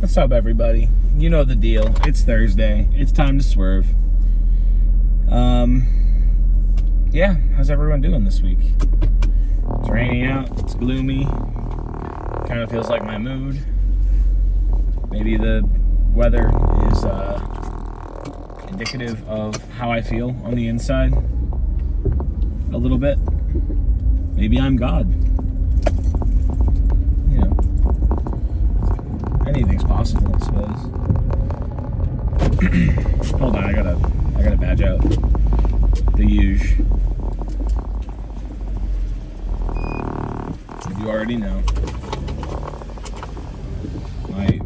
What's up, everybody? You know the deal. It's Thursday. It's time to swerve. Yeah, how's everyone doing this week? It's raining out. It's gloomy. Kind of feels like my mood. Maybe the weather is indicative of how I feel on the inside. A little bit. Maybe I'm God. You know, anything's possible, I suppose. Hold on, I gotta badge out the huge. You already know.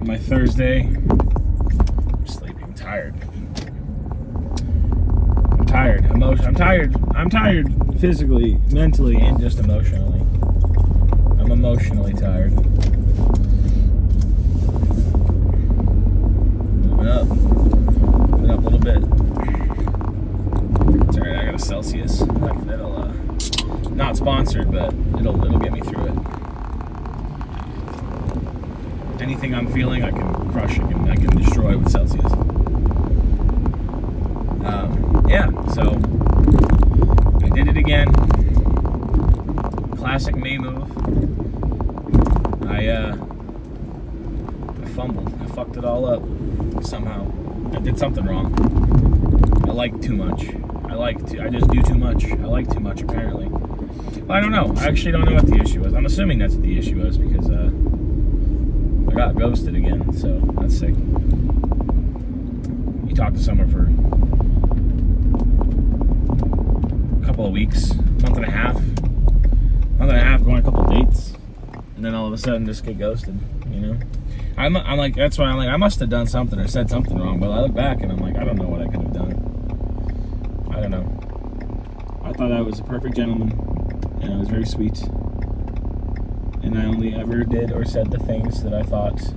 My Thursday. I'm sleeping, tired. I'm tired. I'm tired physically, mentally, and just emotionally. I'm emotionally tired. Moving up a little bit. It's alright, I got a Celsius. That'll not sponsored, but it'll get me through it. Anything I'm feeling, I can crush it and I can destroy with Celsius. Yeah, so I did it again. Classic me move. I fumbled. I fucked it all up somehow. I did something wrong. I like too much. I just do too much. I like too much, apparently. Well, I don't know. I actually don't know what the issue was. I'm assuming that's what the issue is because I got ghosted again, so that's sick. You talk to someone for a couple of weeks, month and a half, going a couple of dates, and then all of a sudden just get ghosted, you know? I'm like, that's why I'm like, I must have done something or said something wrong, but I look back and I'm like, I don't know what I could have done. I don't know. I thought I was a perfect gentleman, and I was very sweet. And I only ever did or said the things that I thought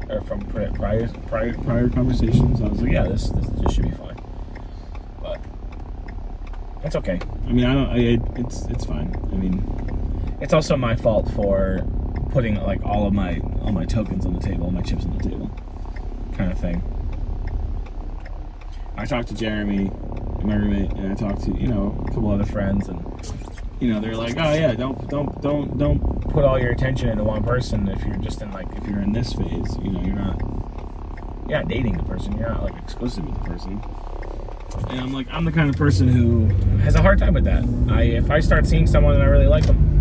are from prior conversations. I was like, yeah, this just should be fine. But it's okay. I mean, it's fine. I mean, it's also my fault for putting like all my tokens on the table, all my chips on the table, kind of thing. I talked to Jeremy, my roommate, and I talked to a couple other friends, and they're like, oh yeah, don't put all your attention into one person if you're just if you're in this phase, you're not dating the person, you're not like exclusive with the person. And I'm like, I'm the kind of person who has a hard time with that. If I start seeing someone and I really like them,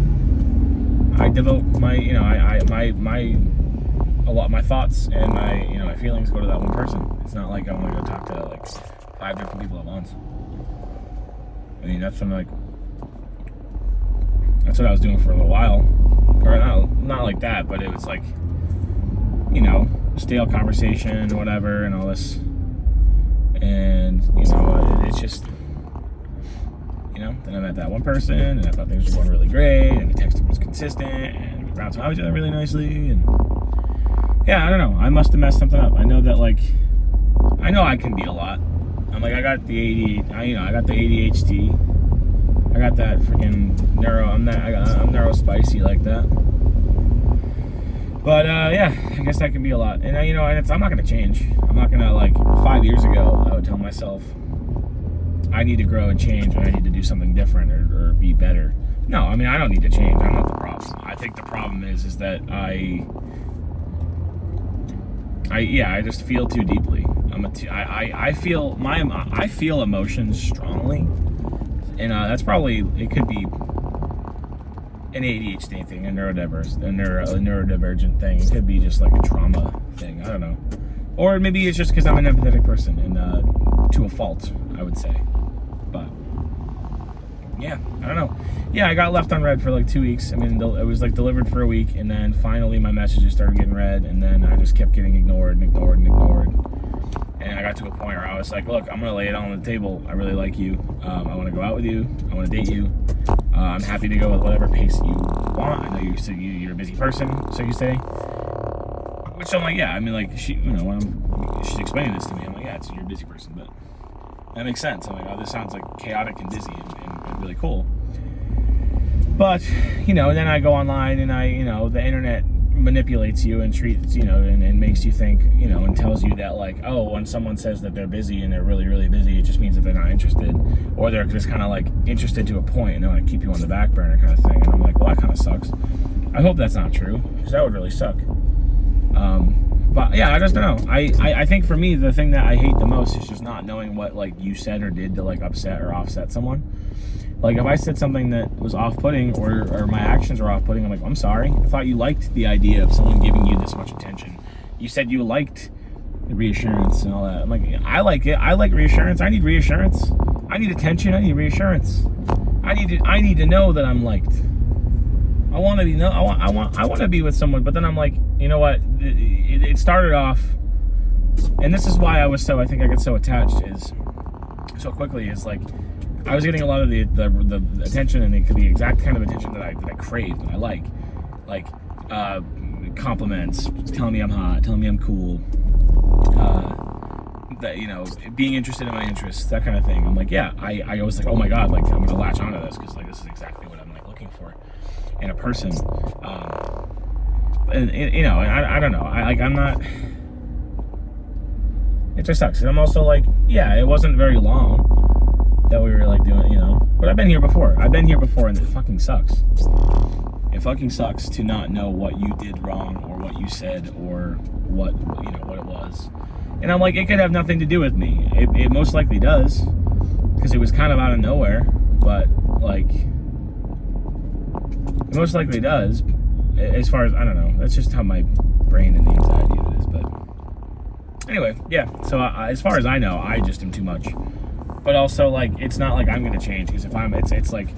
I devote my my thoughts and my feelings go to that one person. It's not like I want to go talk to like 5 different people at once. I mean, that's what I was doing for a little while. Or not like that, but it was like, stale conversation or whatever and all this. And, it's just, then I met that one person and I thought things were going really great and the texting was consistent and we bounced off each other really nicely. And yeah, I don't know. I must have messed something up. I know that, I know I can be a lot. I'm like, I got the ADHD. I got that freaking neuro. I'm neuro spicy like that. But yeah, I guess that can be a lot. And I'm not gonna change. I'm not gonna 5 years ago I would tell myself I need to grow and change and I need to do something different or be better. No, I mean I don't need to change. I'm not the problem. I think the problem is that I just feel too deeply. I feel emotions strongly. And that's probably, it could be an ADHD thing, a neurodivergent thing. It could be just like a trauma thing. I don't know. Or maybe it's just because I'm an empathetic person and to a fault, I would say. But yeah, I don't know. Yeah, I got left unread for 2 weeks. I mean, it was delivered for a week, and then finally my messages started getting read, and then I just kept getting ignored. And I got to a point where I was like, look, I'm going to lay it all on the table. I really like you. I want to go out with you. I want to date you. I'm happy to go with whatever pace you want. I know you said you're a busy person, so you say. Which I'm like, yeah. I mean, when she's explaining this to me, I'm like, yeah, you're a busy person. But that makes sense. I'm like, oh, this sounds chaotic and busy and really cool. But, then I go online and the internet manipulates you and treats, and makes you think, and tells you that, like, oh, when someone says that they're busy and they're really, really busy, it just means that they're not interested, or they're just kind of like interested to a point and they want to keep you on the back burner kind of thing. And I'm like, well, that kind of sucks. I hope that's not true, because that would really suck. But yeah, I just don't know. I think for me, the thing that I hate the most is just not knowing what, like, you said or did to, like, upset or offset someone. Like, if I said something that was off-putting, or my actions were off-putting, I'm like, I'm sorry. I thought you liked the idea of someone giving you this much attention. You said you liked the reassurance and all that. I'm like, I like it. I like reassurance. I need reassurance. I need attention. I need reassurance. I need to know that I'm liked. I want to be with someone, but then I'm like, you know what? It started off, and this is why I think I get so attached so quickly, is like, I was getting a lot of the attention, and the exact kind of attention that I crave, that I like compliments, telling me I'm hot, telling me I'm cool, that, being interested in my interests, that kind of thing. I'm like, yeah, I was like, oh my god, like, I'm gonna latch onto this, because, like, this is exactly what I'm, like, looking for in a person. And I don't know. I'm not. It just sucks. And I'm also like, yeah, it wasn't very long that we were, like, doing, but I've been here before, and it fucking sucks. It fucking sucks to not know what you did wrong, or what you said, or what it was. And I'm like, it could have nothing to do with me. It most likely does, because it was kind of out of nowhere, but, like, it most likely does. As far as, I don't know, that's just how my brain and the anxiety of it is. But anyway, yeah, so as far as I know, I just am too much. But also, like, it's not like I'm gonna change, because if it's like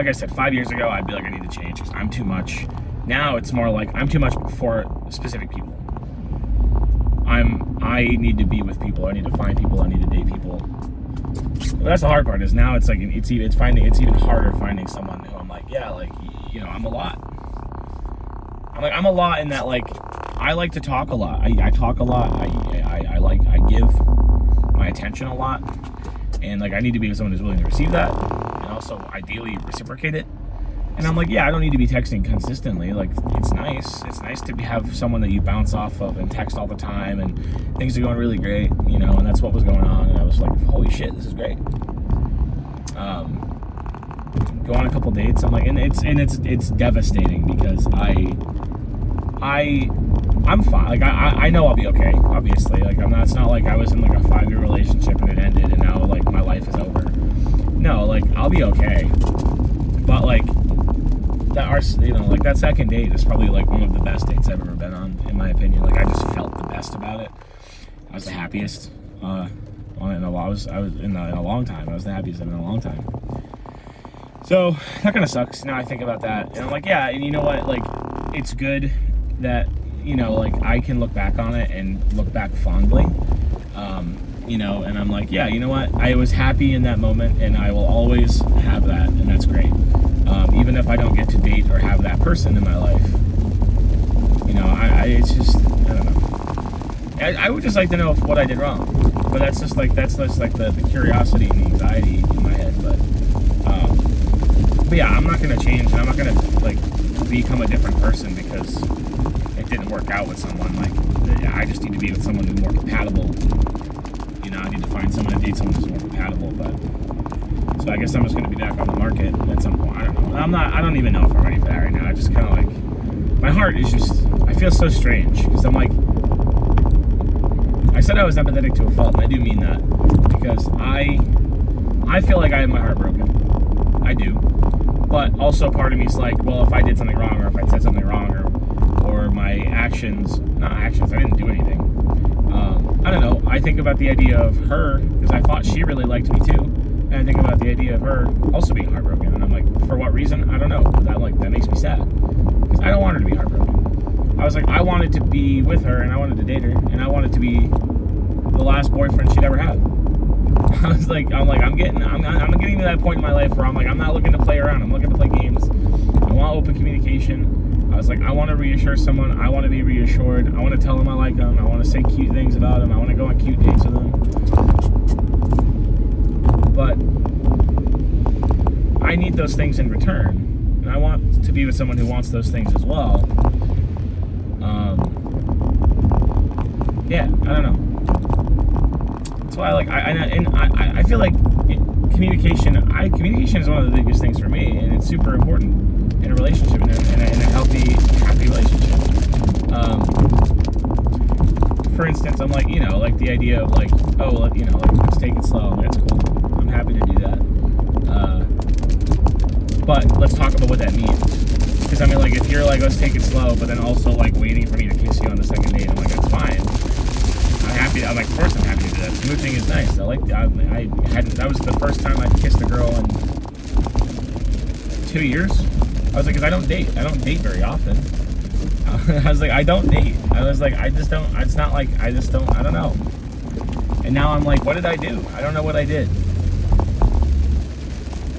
I said, 5 years ago, I'd be like, I need to change because I'm too much. Now it's more like I'm too much for specific people. I need to be with people. I need to find people. I need to date people. But that's the hard part, is now it's like it's even harder finding someone who I'm like, yeah, like, I'm a lot. I'm a lot in that, like, I like to talk a lot. I talk a lot. I give my attention a lot, and, like, I need to be with someone who's willing to receive that, and also ideally reciprocate it. And I'm like, yeah, I don't need to be texting consistently. Like, it's nice. It's nice to have someone that you bounce off of and text all the time, and things are going really great, and that's what was going on. And I was like, holy shit, this is great. Go on a couple dates. I'm like, and it's devastating, because I'm fine. Like, I know I'll be okay, obviously. Like, it's not like I was in, like, a 5-year relationship and it ended and now, like, my life is over. No, like, I'll be okay. But, like, that second date is probably, like, one of the best dates I've ever been on, in my opinion. Like, I just felt the best about it. I was the happiest on it in a long time. I was the happiest in a long time. So that kind of sucks. Now I think about that, and I'm like, yeah, and you know what? Like, it's good that, like, I can look back on it and look back fondly, and I'm like, yeah, you know what? I was happy in that moment, and I will always have that, and that's great. Even if I don't get to date or have that person in my life, it's just, I don't know. I would just like to know what I did wrong, but that's just like the curiosity and the anxiety in my head, but yeah, I'm not going to change, and I'm not going to, like, become a different person because it didn't work out with someone. Like, I just need to be with someone who's more compatible. I need to find someone and date someone who's more compatible, but, so I guess I'm just going to be back on the market at some point. I don't know. I don't even know if I'm ready for that right now. I just kind of, like, my heart is just, I feel so strange, because I'm like, I said I was empathetic to a fault, and I do mean that, because I feel like I have my heart broken. I do. But also part of me is like, well, if I did something wrong, or if I said something wrong, or my actions, I didn't do anything. I don't know. I think about the idea of her, because I thought she really liked me too. And I think about the idea of her also being heartbroken. And I'm like, for what reason? I don't know. But that makes me sad, because I don't want her to be heartbroken. I was like, I wanted to be with her, and I wanted to date her, and I wanted to be the last boyfriend she'd ever have. I'm getting to that point in my life where I'm like, I'm not looking to play around. I'm looking to play games. I want open communication. I was like, I want to reassure someone. I want to be reassured. I want to tell them I like them. I want to say cute things about them. I want to go on cute dates with them. But I need those things in return. And and I want to be with someone who wants those things as well. Yeah, I don't know. That's why, like, I feel like communication is one of the biggest things for me, and it's super important in a relationship, in a healthy, happy relationship. For instance, I'm like, like the idea of like, oh, like, let's take it slow. That's cool. I'm happy to do that. But let's talk about what that means. Because I mean, like, if you're like, let's take it slow, but then also like waiting for me to kiss you on the second date, I'm like, that's fine. I'm like, of course I'm happy to do that. Smooching is nice. I like that. That was the first time I kissed a girl in 2 years. I was like, because I don't date very often. I was like, I don't date. I was like, I just don't. It's not like I don't know. And now I'm like, what did I do? I don't know what I did.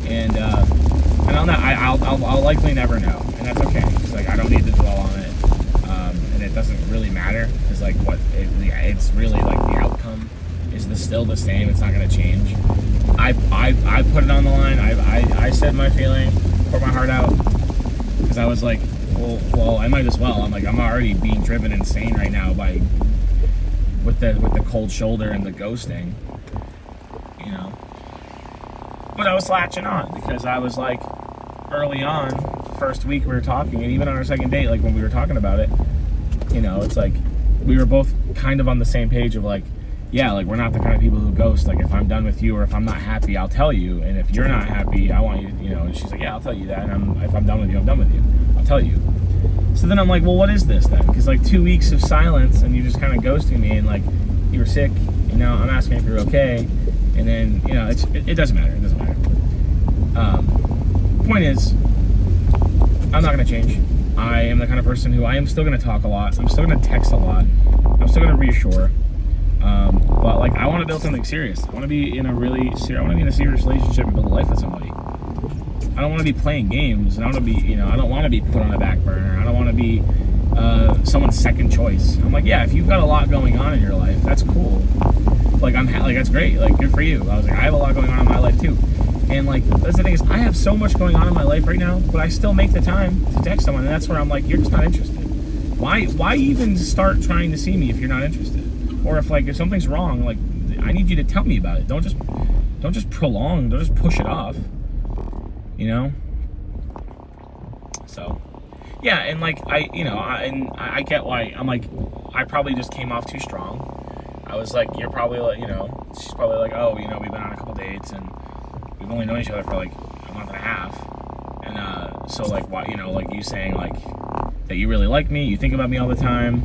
And I'll likely never know, and that's okay. It's like I don't need to dwell on it, and it doesn't really matter because like it's really like the outcome is still the same. It's not going to change. I put it on the line. I said my feeling, poured my heart out because I was like, well, I might as well. I'm like, I'm already being driven insane right now with the cold shoulder and the ghosting, But I was latching on because I was like, early on, first week we were talking, and even on our second date, like when we were talking about it, it's like we were both kind of on the same page of like, yeah, like we're not the kind of people who ghost. Like if I'm done with you or if I'm not happy, I'll tell you, and if you're not happy, I want you, And she's like, yeah, I'll tell you that. And if I'm done with you, I'm done with you. I'll tell you. So then I'm like, well, what is this then? Because like 2 weeks of silence and you just kind of ghosting me, and like you were sick. I'm asking if you're okay, and then it doesn't matter. It doesn't matter. Point is, I'm not going to change. I am the kind of person who I am still going to talk a lot. I'm still going to text a lot. I'm still going to reassure. But like, I want to build something serious. I want to be in a serious relationship and build a life with somebody. I don't want to be playing games, and I don't want to be, I don't want to be put on a back burner. I don't want to be someone's second choice. I'm like, yeah, if you've got a lot going on in your life, that's cool. Like that's great. Like, good for you. I was like, I have a lot going on in my life too. And like, that's the thing is, I have so much going on in my life right now, but I still make the time to text someone, and that's where I'm like, you're just not interested. Why even start trying to see me if you're not interested? Or if something's wrong, like, I need you to tell me about it. Don't just prolong. Don't just push it off. So, yeah, and like I get why I'm like, I probably just came off too strong. I was like, you're probably like, she's probably like, oh, we've been on a couple dates and we've only known each other for like a month and a half, and so like, why, like you saying like that you really like me, you think about me all the time,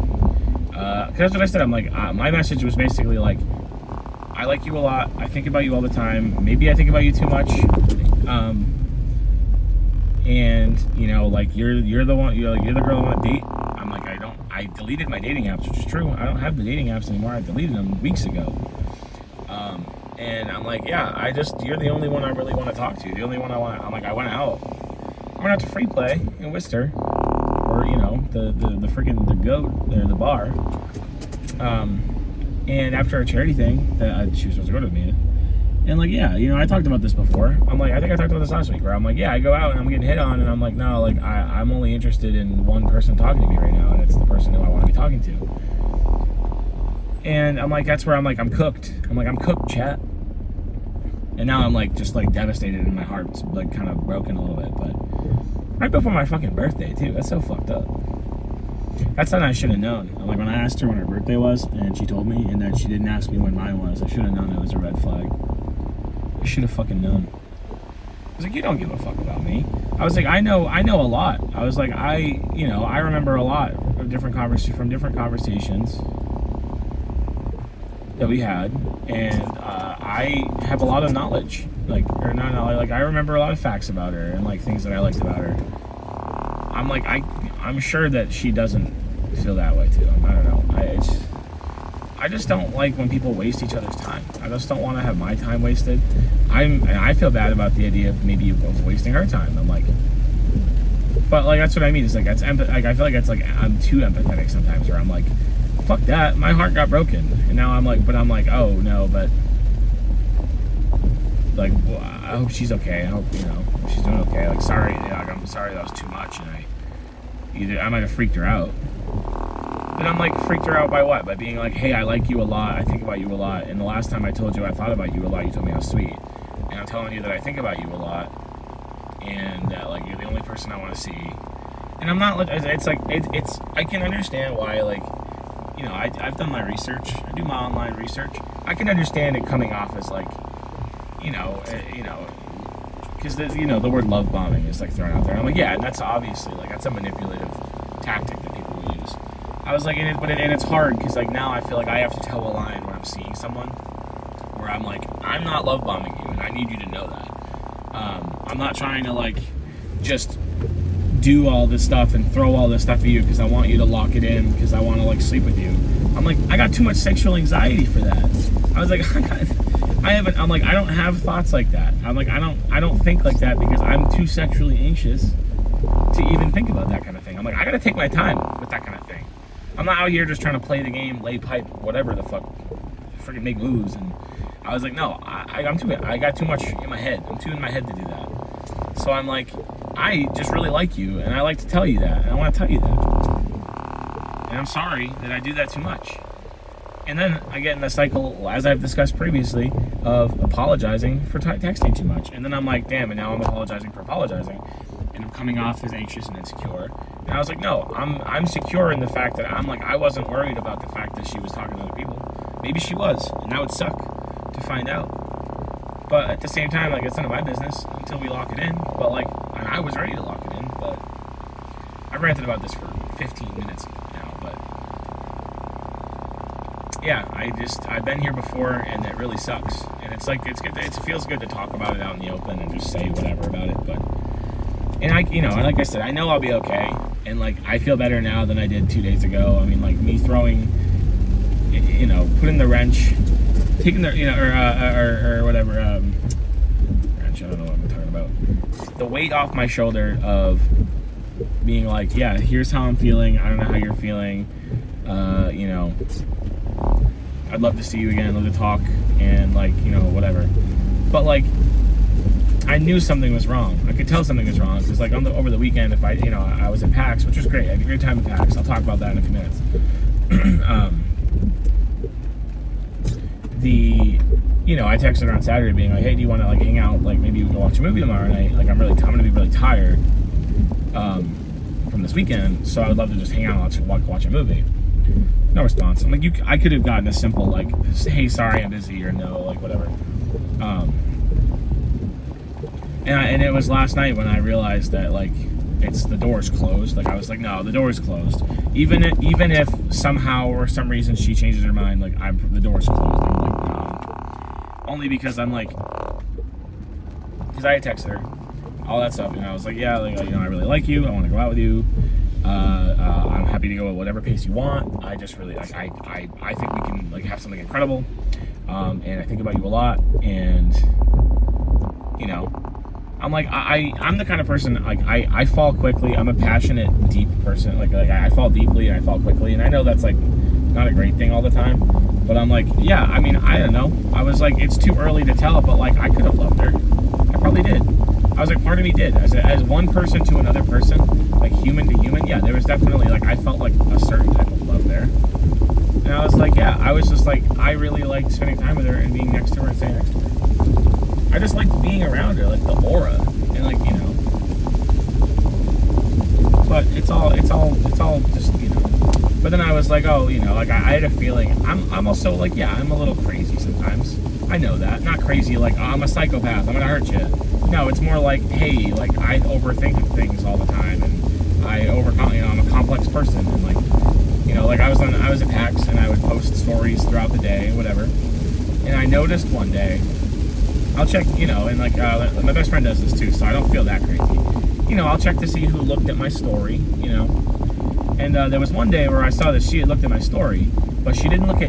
because that's what I said. I'm like, my message was basically like, I like you a lot, I think about you all the time, maybe I think about you too much, and like you're the one, you're the girl I want to date. I'm like, I deleted my dating apps, which is true. I don't have the dating apps anymore. I deleted them weeks ago. And I'm like, yeah, you're the only one I really want to talk to. The only one I'm like, I went out. I went out to Free Play in Worcester, or the freaking the goat there, the bar. And after a charity thing that she was supposed to go to with me, and like, yeah, I talked about this before. I'm like, I think I talked about this last week, where I'm like, yeah, I go out and I'm getting hit on, and I'm like, no, like I'm only interested in one person talking to me right now, and it's the person who I want to be talking to. And I'm like, that's where I'm like, I'm cooked. I'm cooked, chat. And now I'm like, just like devastated, and my heart's like kind of broken a little bit. But right before my fucking birthday too. That's so fucked up. That's something I should have known. Like, when I asked her when her birthday was, and she told me, and then she didn't ask me when mine was, I should have known it was a red flag. I should have fucking known. I was like, you don't give a fuck about me. I was like, I know a lot. I was like, I remember a lot of different conversations that we had, and I have a lot of knowledge, like, or not knowledge, like, I remember a lot of facts about her, and like things that I liked about her. I'm like, I'm sure that she doesn't feel that way too. I don't know. I just don't like when people waste each other's time. I just don't want to have my time wasted. I feel bad about the idea of wasting her time. I'm like, but like, that's what I mean. It's like, that's like, I feel like it's like I'm too empathetic sometimes, where I'm like, fuck that, my heart got broken, and now I'm like, oh no, but like, well, I hope she's okay. I hope, you know, she's doing okay. Like, sorry, like, I'm sorry that was too much, and I might have freaked her out. But I'm like, freaked her out by what? By being like, hey, I like you a lot, I think about you a lot, and the last time I told you I thought about you a lot, you told me how sweet. And I'm telling you that I think about you a lot, and that, like, you're the only person I want to see. And I'm not, like, it's like, it's I can understand why, like, you know, I've done my research, I do my online research. I can understand it coming off as, like, you know, because, you know, the word love bombing is, like, thrown out there. And I'm like, yeah, and that's obviously, like, that's a manipulative tactic that people will use. I was like, and it's hard, because, like, now I feel like I have to toe a line when I'm seeing someone, where I'm like, I'm not love bombing you, and I need you to know that. I'm not trying to, like, just do all this stuff and throw all this stuff at you because I want you to lock it in, because I want to, like, sleep with you. I'm like, I got too much sexual anxiety for that. I was like, I'm like, I don't have thoughts like that. I'm like, I don't think like that, because I'm too sexually anxious to even think about that kind of thing. I'm like, I gotta take my time with that kind of thing. I'm not out here just trying to play the game, lay pipe, whatever the fuck, freaking make moves. And I was like, no, I got too much in my head. I'm too in my head to do that. So I'm like, I just really like you, and I like to tell you that, and I want to tell you that. And I'm sorry that I do that too much. And then I get in the cycle, as I've discussed previously, of apologizing for texting too much. And then I'm like, damn, and now I'm apologizing for apologizing. And I'm coming off as anxious and insecure. And I was like, no, I'm secure in the fact that I'm like, I wasn't worried about the fact that she was talking to other people. Maybe she was, and that would suck to find out. But at the same time, like, it's none of my business until we lock it in. But, like, and I was ready to lock it in, but I've ranted about this for 15 minutes now, but yeah, I've been here before, and it really sucks. And it's like, it's good, it feels good to talk about it out in the open and just say whatever about it, but, and you know, and like I said, I know I'll be okay, and, like, I feel better now than I did 2 days ago. I mean, like, me throwing, you know, putting the wrench, taking the, you know, or whatever, wrench, I don't know what I'm talking about. The weight off my shoulder of being like, yeah, here's how I'm feeling, I don't know how you're feeling, you know, I'd love to see you again, I'd love to talk, and, like, you know, whatever. But, like, I knew something was wrong. I could tell something was wrong, because, like, over the weekend, if I was at PAX, which was great. I had a great time at PAX. I'll talk about that in a few minutes. You know, I texted her on Saturday being like, hey, do you want to, like, hang out? Like, maybe we can watch a movie tomorrow night. Like, I'm going to be really tired from this weekend, so I would love to just hang out and watch a movie. No response. I'm like, I could have gotten a simple, like, hey, sorry, I'm busy, or no, like, whatever. And it was last night when I realized that, like, the door's closed. Like, I was like, no, the door's closed. Even if somehow or some reason she changes her mind, like, the door's closed. I'm like, no. Only because I'm like, because I had texted her, all that stuff, and I was like, yeah, like, you know, I really like you, I want to go out with you. I'm happy to go at whatever pace you want. I just really, like, I think we can, like, have something incredible. And I think about you a lot, and, you know, I'm like, I'm the kind of person, like, I fall quickly. I'm a passionate, deep person. Like I fall deeply and I fall quickly, and I know that's, like, not a great thing all the time, but I'm like, yeah, I mean, I don't know. I was like, it's too early to tell, but, like, I could have loved her. I probably did. I was like, part of me did. As one person to another person, like, human to human, yeah, there was definitely, like, I felt like a certain type of love there. And I was like, yeah, I was just like, I really liked spending time with her and being next to her and staying next to her. I just liked being around her, like, the aura, and, like, you know. But it's all just, you know. But then I was like, oh, you know, like, I had a feeling. I'm also, like, yeah, I'm a little crazy sometimes. I know that. Not crazy, like, oh, I'm a psychopath, I'm gonna hurt you. No, it's more like, hey, like, I overthink things all the time, and you know, I'm a complex person, and, like, you know, like, I was at PAX, and I would post stories throughout the day, whatever, and I noticed one day, I'll check, you know, and, like, my best friend does this too, so I don't feel that crazy. You know, I'll check to see who looked at my story, you know, and there was one day where I saw that she had looked at my story, but she didn't look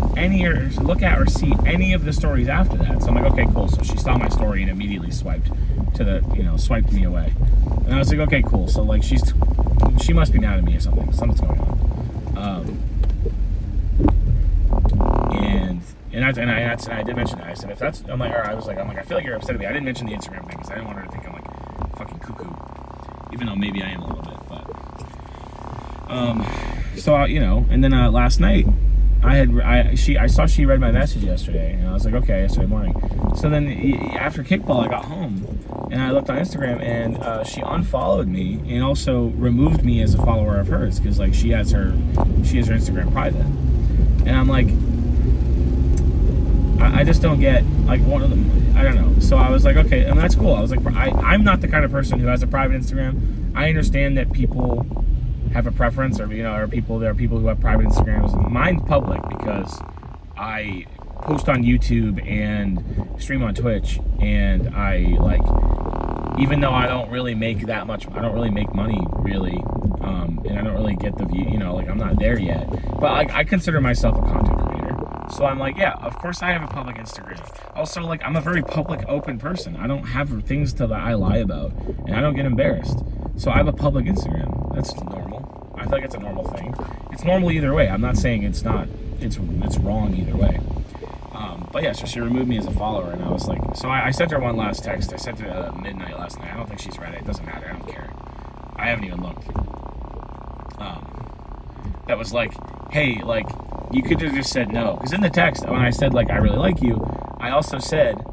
at or see any of the stories after that. So I'm like, okay, cool. So she saw my story and immediately swiped me away. And I was like, okay, cool. So, like, she must be mad at me or something. Something's going on. And I did mention that. I said, if that's, I'm like, I feel like you're upset at me. I didn't mention the Instagram thing because I didn't want her to think I'm like fucking cuckoo, even though maybe I am a little bit. But so and then last night I saw she read my message yesterday, and I was like, okay, yesterday morning. So then after kickball, I got home and I looked on Instagram, and she unfollowed me and also removed me as a follower of hers because like she has her Instagram private, and I'm like, I just don't get like one of them. I don't know. So I was like, okay, and that's cool. I was like, I'm not the kind of person who has a private Instagram. I understand that people have a preference, or there are people who have private Instagrams. Mine's public because I post on YouTube and stream on Twitch, and I like, even though I don't really make that much, I don't really make money really, and I don't really get the view, like I'm not there yet, but I consider myself a content creator. So I'm like, yeah, of course I have a public Instagram. Also, like, I'm a very public, open person. I don't have things that I lie about, and I don't get embarrassed. So I have a public Instagram. That's normal. I feel like it's a normal thing. It's normal either way. I'm not saying it's not. It's wrong either way. But yeah, so she removed me as a follower, and I was like, so I sent her one last text. I sent it at midnight last night. I don't think she's read it. It doesn't matter. I don't care. I haven't even looked. That was like, hey, like, you could have just said no. Because in the text, when I said, like, I really like you, I also said,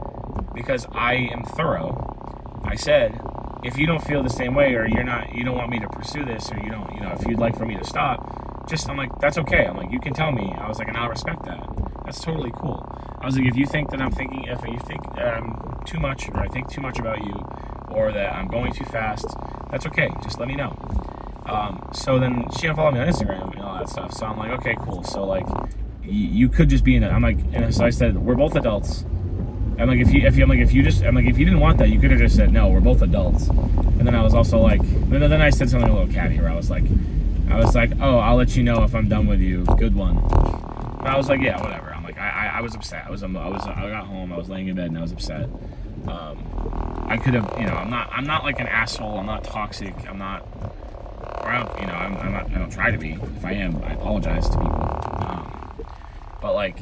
because I am thorough, I said, if you don't feel the same way, or you don't want me to pursue this, or if you'd like for me to stop, I'm like, that's okay. I'm like, you can tell me. I was like, and I'll respect that. That's totally cool. I was like, if you think that if you think that I'm too much, or I think too much about you, or that I'm going too fast, that's okay. Just let me know. So then she unfollowed me on Instagram and all that stuff. So I'm like, okay, cool. So like, you could just be in it. I'm like, and so I said, we're both adults. I'm like, if you didn't want that, you could have just said, no, we're both adults. And then I was also like, then I said something a little catty where I was like, oh, I'll let you know if I'm done with you. Good one. But I was like, yeah, whatever. I'm like, I was upset. I got home. I was laying in bed and I was upset. I could have, I'm not like an asshole. I'm not toxic. I'm not. I don't try to be. If I am, I apologize to people. But like,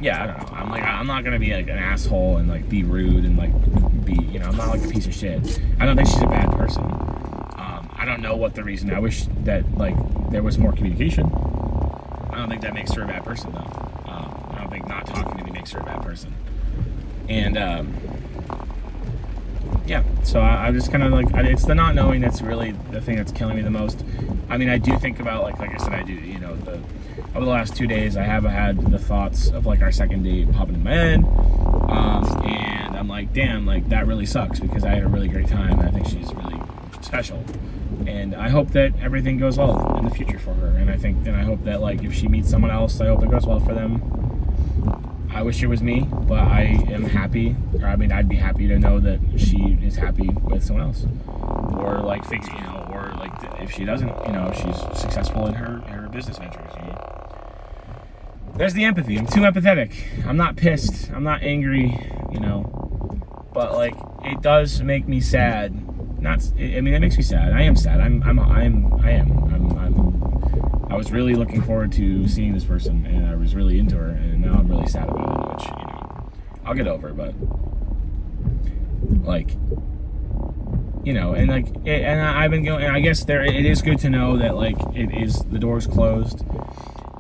yeah, I don't know. I'm not gonna be like an asshole and like be rude and like be, I'm not like a piece of shit. I don't think she's a bad person. I don't know what the reason. I wish that like there was more communication. I don't think that makes her a bad person though. I don't think not talking to me makes her a bad person. And yeah, so I'm just kind of like, it's the not knowing that's really the thing that's killing me the most. I mean, I do think about like I said, I do, over the last 2 days, I have had the thoughts of like our second date popping in my head, and I'm like, damn, like that really sucks because I had a really great time, and I think she's really special, and I hope that everything goes well in the future for her, and I hope that like if she meets someone else, I hope it goes well for them. I wish it was me, but I am happy, I'd be happy to know that she is happy with someone else, or like or like if she doesn't, if she's successful in her business ventures. There's the empathy. I'm too empathetic. I'm not pissed. I'm not angry. But like it does make me sad. It makes me sad. I am sad. I was really looking forward to seeing this person, and I was really into her, and now I'm really sad about it, which, I'll get over, but, like, and, like, and I've been going, and I guess it is good to know that, like, the door's closed,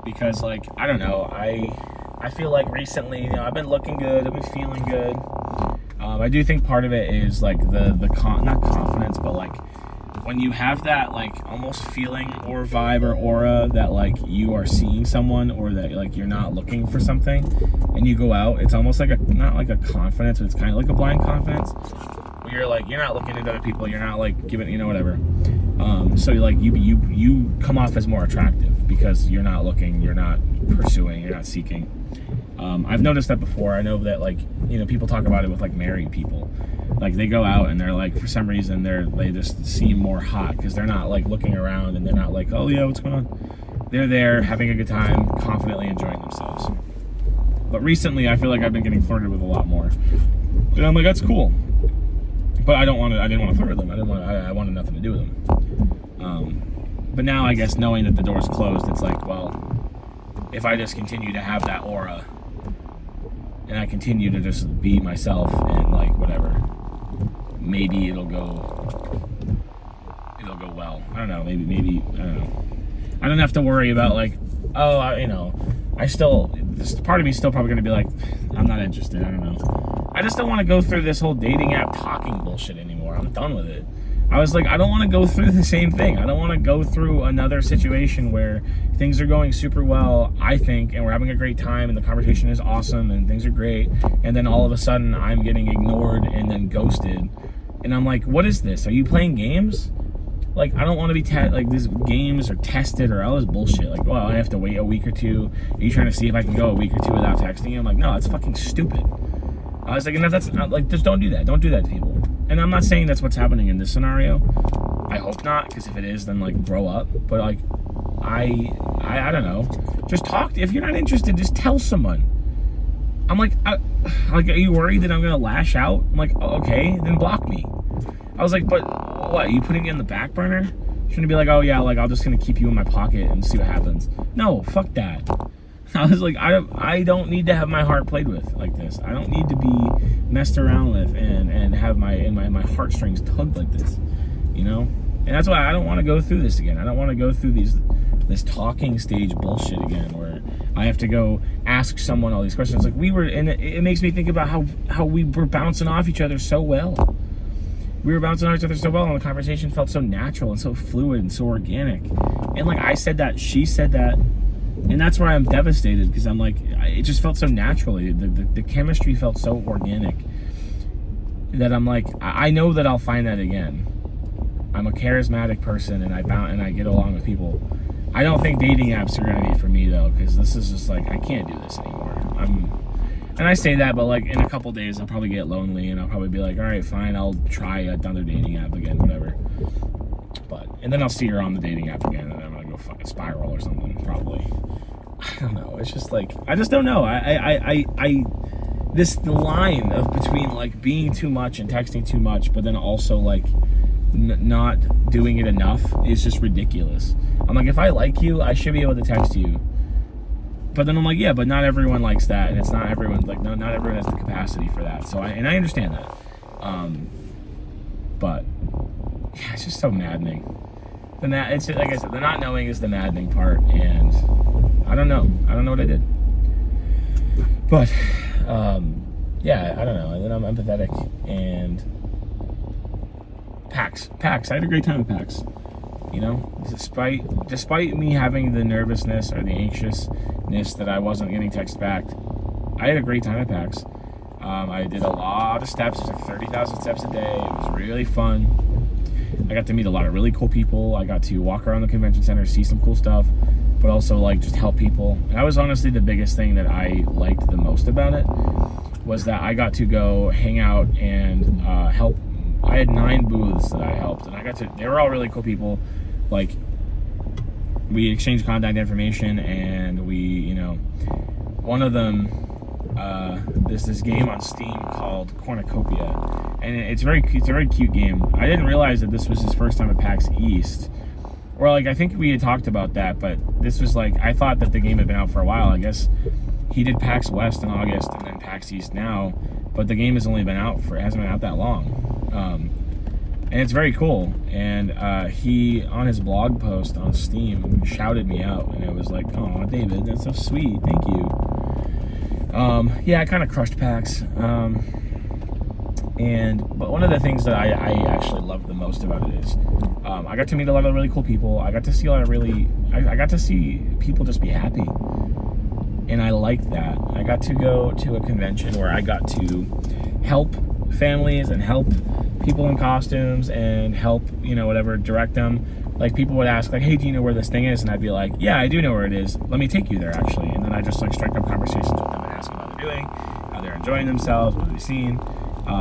because, like, I don't know, I feel like recently, I've been looking good, I've been feeling good. I do think part of it is, like, not confidence, but, like, when you have that, like, almost feeling or vibe or aura that, like, you are seeing someone, or that, like, you're not looking for something, and you go out, it's almost like not like a confidence, but it's kind of like a blind confidence, where you're, like, you're not looking at other people, you're not, like, giving, whatever. So, like, you come off as more attractive, because you're not looking, you're not pursuing, you're not seeking. I've noticed that before. I know that, like, people talk about it with, like, married people. Like, they go out and they're, like, for some reason, they just seem more hot because they're not, like, looking around, and they're not like, oh, yeah, what's going on? They're there having a good time, confidently enjoying themselves. But recently, I feel like I've been getting flirted with a lot more. And I'm like, that's cool. But I didn't want to flirt with them. I wanted nothing to do with them. But now, I guess, knowing that the door's closed, it's like, well, if I just continue to have that aura and I continue to just be myself and like whatever, maybe it'll go well. I don't know, maybe I don't know. I don't have to worry about like, oh, this part of me is still probably gonna be like, I'm not interested. I don't know. I just don't want to go through this whole dating app talking bullshit anymore. I'm done with it. I was like, I don't want to go through the same thing. I don't want to go through another situation where things are going super well, I think, and we're having a great time and the conversation is awesome and things are great, and then all of a sudden I'm getting ignored and then ghosted. And I'm like, what is this? Are you playing games? Like, I don't want to be like these games are tested or all this bullshit. Like, well, I have to wait a week or two. Are you trying to see if I can go a week or two without texting you? I'm like, no, that's fucking stupid. I was like, and that's not, like, just don't do that. Don't do that to people. And I'm not saying that's what's happening in this scenario. I hope not, because if it is, then like grow up. But like, I don't know. Just talk. If you're not interested, just tell someone. I'm like, are you worried that I'm gonna lash out? I'm like, okay, then block me. I was like, but what? Are you putting me on the back burner? Shouldn't be like, oh yeah, like I'm just gonna keep you in my pocket and see what happens. No, fuck that. I was like, I don't need to have my heart played with like this. I don't need to be messed around with and have my heartstrings tugged like this, you know? And that's why I don't want to go through this again. I don't want to go through this talking stage bullshit again where I have to go ask someone all these questions. Like it makes me think about how we were bouncing off each other so well. We were bouncing off each other so well, and the conversation felt so natural and so fluid and so organic. And like I said that, she said that. And that's why I'm devastated, because I'm like, it just felt so naturally. The chemistry felt so organic that I'm like, I know that I'll find that again. I'm a charismatic person, and I get along with people. I don't think dating apps are gonna be for me though, because this is just like, I can't do this anymore. And I say that, but like in a couple days I'll probably get lonely, and I'll probably be like, all right, fine, I'll try another dating app again, whatever. And then I'll see her on the dating app again, and I'm gonna go fucking spiral or something, probably. I don't know. It's just like, I just don't know. The line of between like being too much and texting too much, but then also like not doing it enough is just ridiculous. I'm like, if I like you, I should be able to text you. But then I'm like, yeah, but not everyone likes that, and it's not everyone, like, no, not everyone has the capacity for that. So I understand that. But yeah, it's just so maddening. It's like I said, the not knowing is the maddening part, and I don't know what I did. But yeah, I don't know. And then I'm empathetic, and PAX. I had a great time at PAX. You know, despite me having the nervousness or the anxiousness that I wasn't getting text back, I had a great time at PAX. I did a lot of steps. It was like 30,000 steps a day. It was really fun. I got to meet a lot of really cool people. I got to walk around the convention center, see some cool stuff, but also like just help people. And that was honestly the biggest thing that I liked the most about it, was that I got to go hang out and help. I had 9 booths that I helped, and they were all really cool people. Like, we exchanged contact information, and we, you know, one of them, there's this game on Steam called Cornucopia, and it's a very cute game. I didn't realize that this was his first time at PAX East. Or like, I think we had talked about that, but this was like, I thought that the game had been out for a while. I guess he did PAX West in August and then PAX East now, but the game hasn't been out that long. And it's very cool. And he, on his blog post on Steam, shouted me out, and it was like, oh, David, that's so sweet, thank you. Yeah, I kind of crushed PAX. But one of the things that I actually loved the most about it is I got to meet a lot of really cool people. I got to see I got to see people just be happy, and I liked that. I got to go to a convention where I got to help families and help people in costumes and help, you know, whatever, direct them. Like, people would ask, like, hey, do you know where this thing is? And I'd be like, yeah, I do know where it is. Let me take you there, actually. And then I just like strike up conversations with them and ask them how they're doing, how they're enjoying themselves, what they've seen.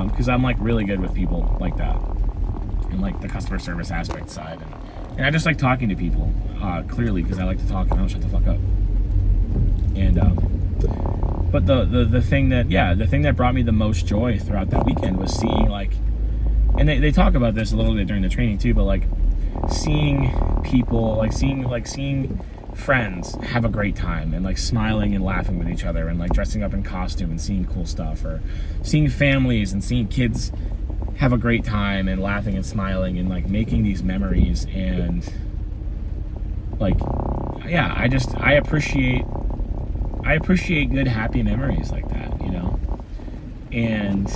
Because I'm like really good with people like that, and like the customer service aspect side, and I just like talking to people, clearly, because I like to talk and I don't shut the fuck up. And but the thing that brought me the most joy throughout that weekend was seeing, like, and they talk about this a little bit during the training too, but like seeing people, like seeing friends have a great time and like smiling and laughing with each other and like dressing up in costume and seeing cool stuff, or seeing families and seeing kids have a great time and laughing and smiling and like making these memories. And like, yeah, I appreciate good, happy memories like that, you know. And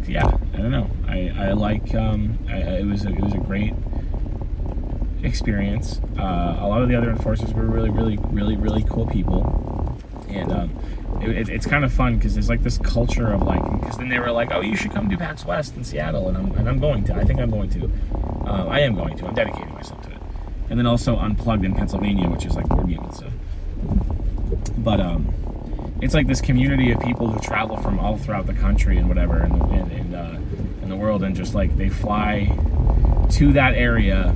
yeah, I don't know, I like it was a great experience. A lot of the other enforcers were really cool people, and it's kind of fun because there's like this culture of like, because then they were like, oh, you should come do PAX West in Seattle, and I'm going to. I think I'm going to. I am going to. I'm dedicating myself to it. And then also Unplugged in Pennsylvania, which is like board game and stuff. But it's like this community of people who travel from all throughout the country and whatever, in the world, and just like they fly to that area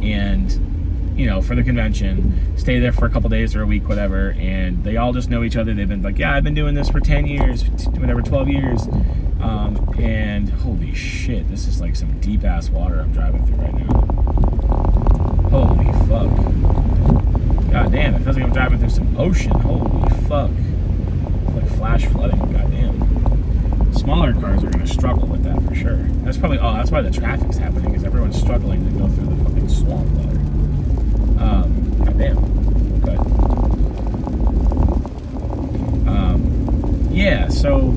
and, you know, for the convention, stay there for a couple days or a week, whatever, and they all just know each other. They've been like, yeah, I've been doing this for 10 years, whatever, 12 years. And holy shit, this is like some deep ass water I'm driving through right now. Holy fuck. God damn, it feels like I'm driving through some ocean. Holy fuck. It's like flash flooding, god damn. Smaller cars are gonna struggle with that for sure. That's probably, oh, that's why the traffic's happening, because everyone's struggling to go through the fucking swamp water. God damn. Okay. Yeah, so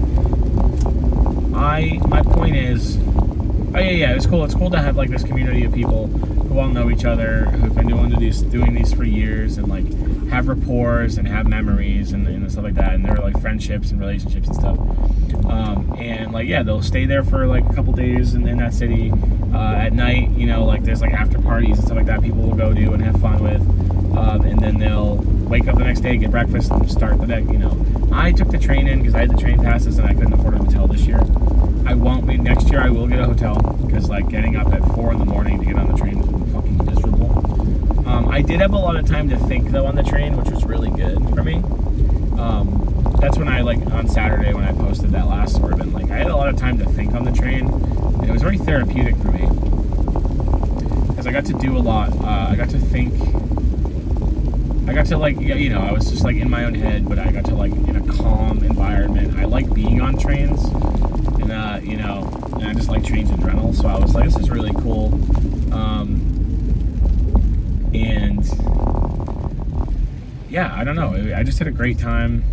my point is, oh yeah, it's cool. It's cool to have like this community of people who all know each other, who've been doing these for years, and like have rapports and have memories and stuff like that, and there are like friendships and relationships and stuff. And like, yeah, they'll stay there for like a couple days in that city. At night, you know, like there's like after parties and stuff like that people will go to and have fun with. And then they'll wake up the next day, get breakfast, and start the day, you know. I took the train in because I had the train passes and I couldn't afford a hotel this year. I won't be. Next year I will get a hotel, because like getting up at 4 in the morning to get on the train is fucking miserable. I did have a lot of time to think though on the train, which was really good for me. That's when I, like, on Saturday when I posted that last Swervin, like I had a lot of time to think on the train, and it was very therapeutic for me because I got to do a lot. I got to think. I got to, like, you know, I was just like in my own head, but I got to, like, in a calm environment. I like being on trains, and you know, and I just like trains in general. So I was like, this is really cool. And yeah, I don't know. I just had a great time.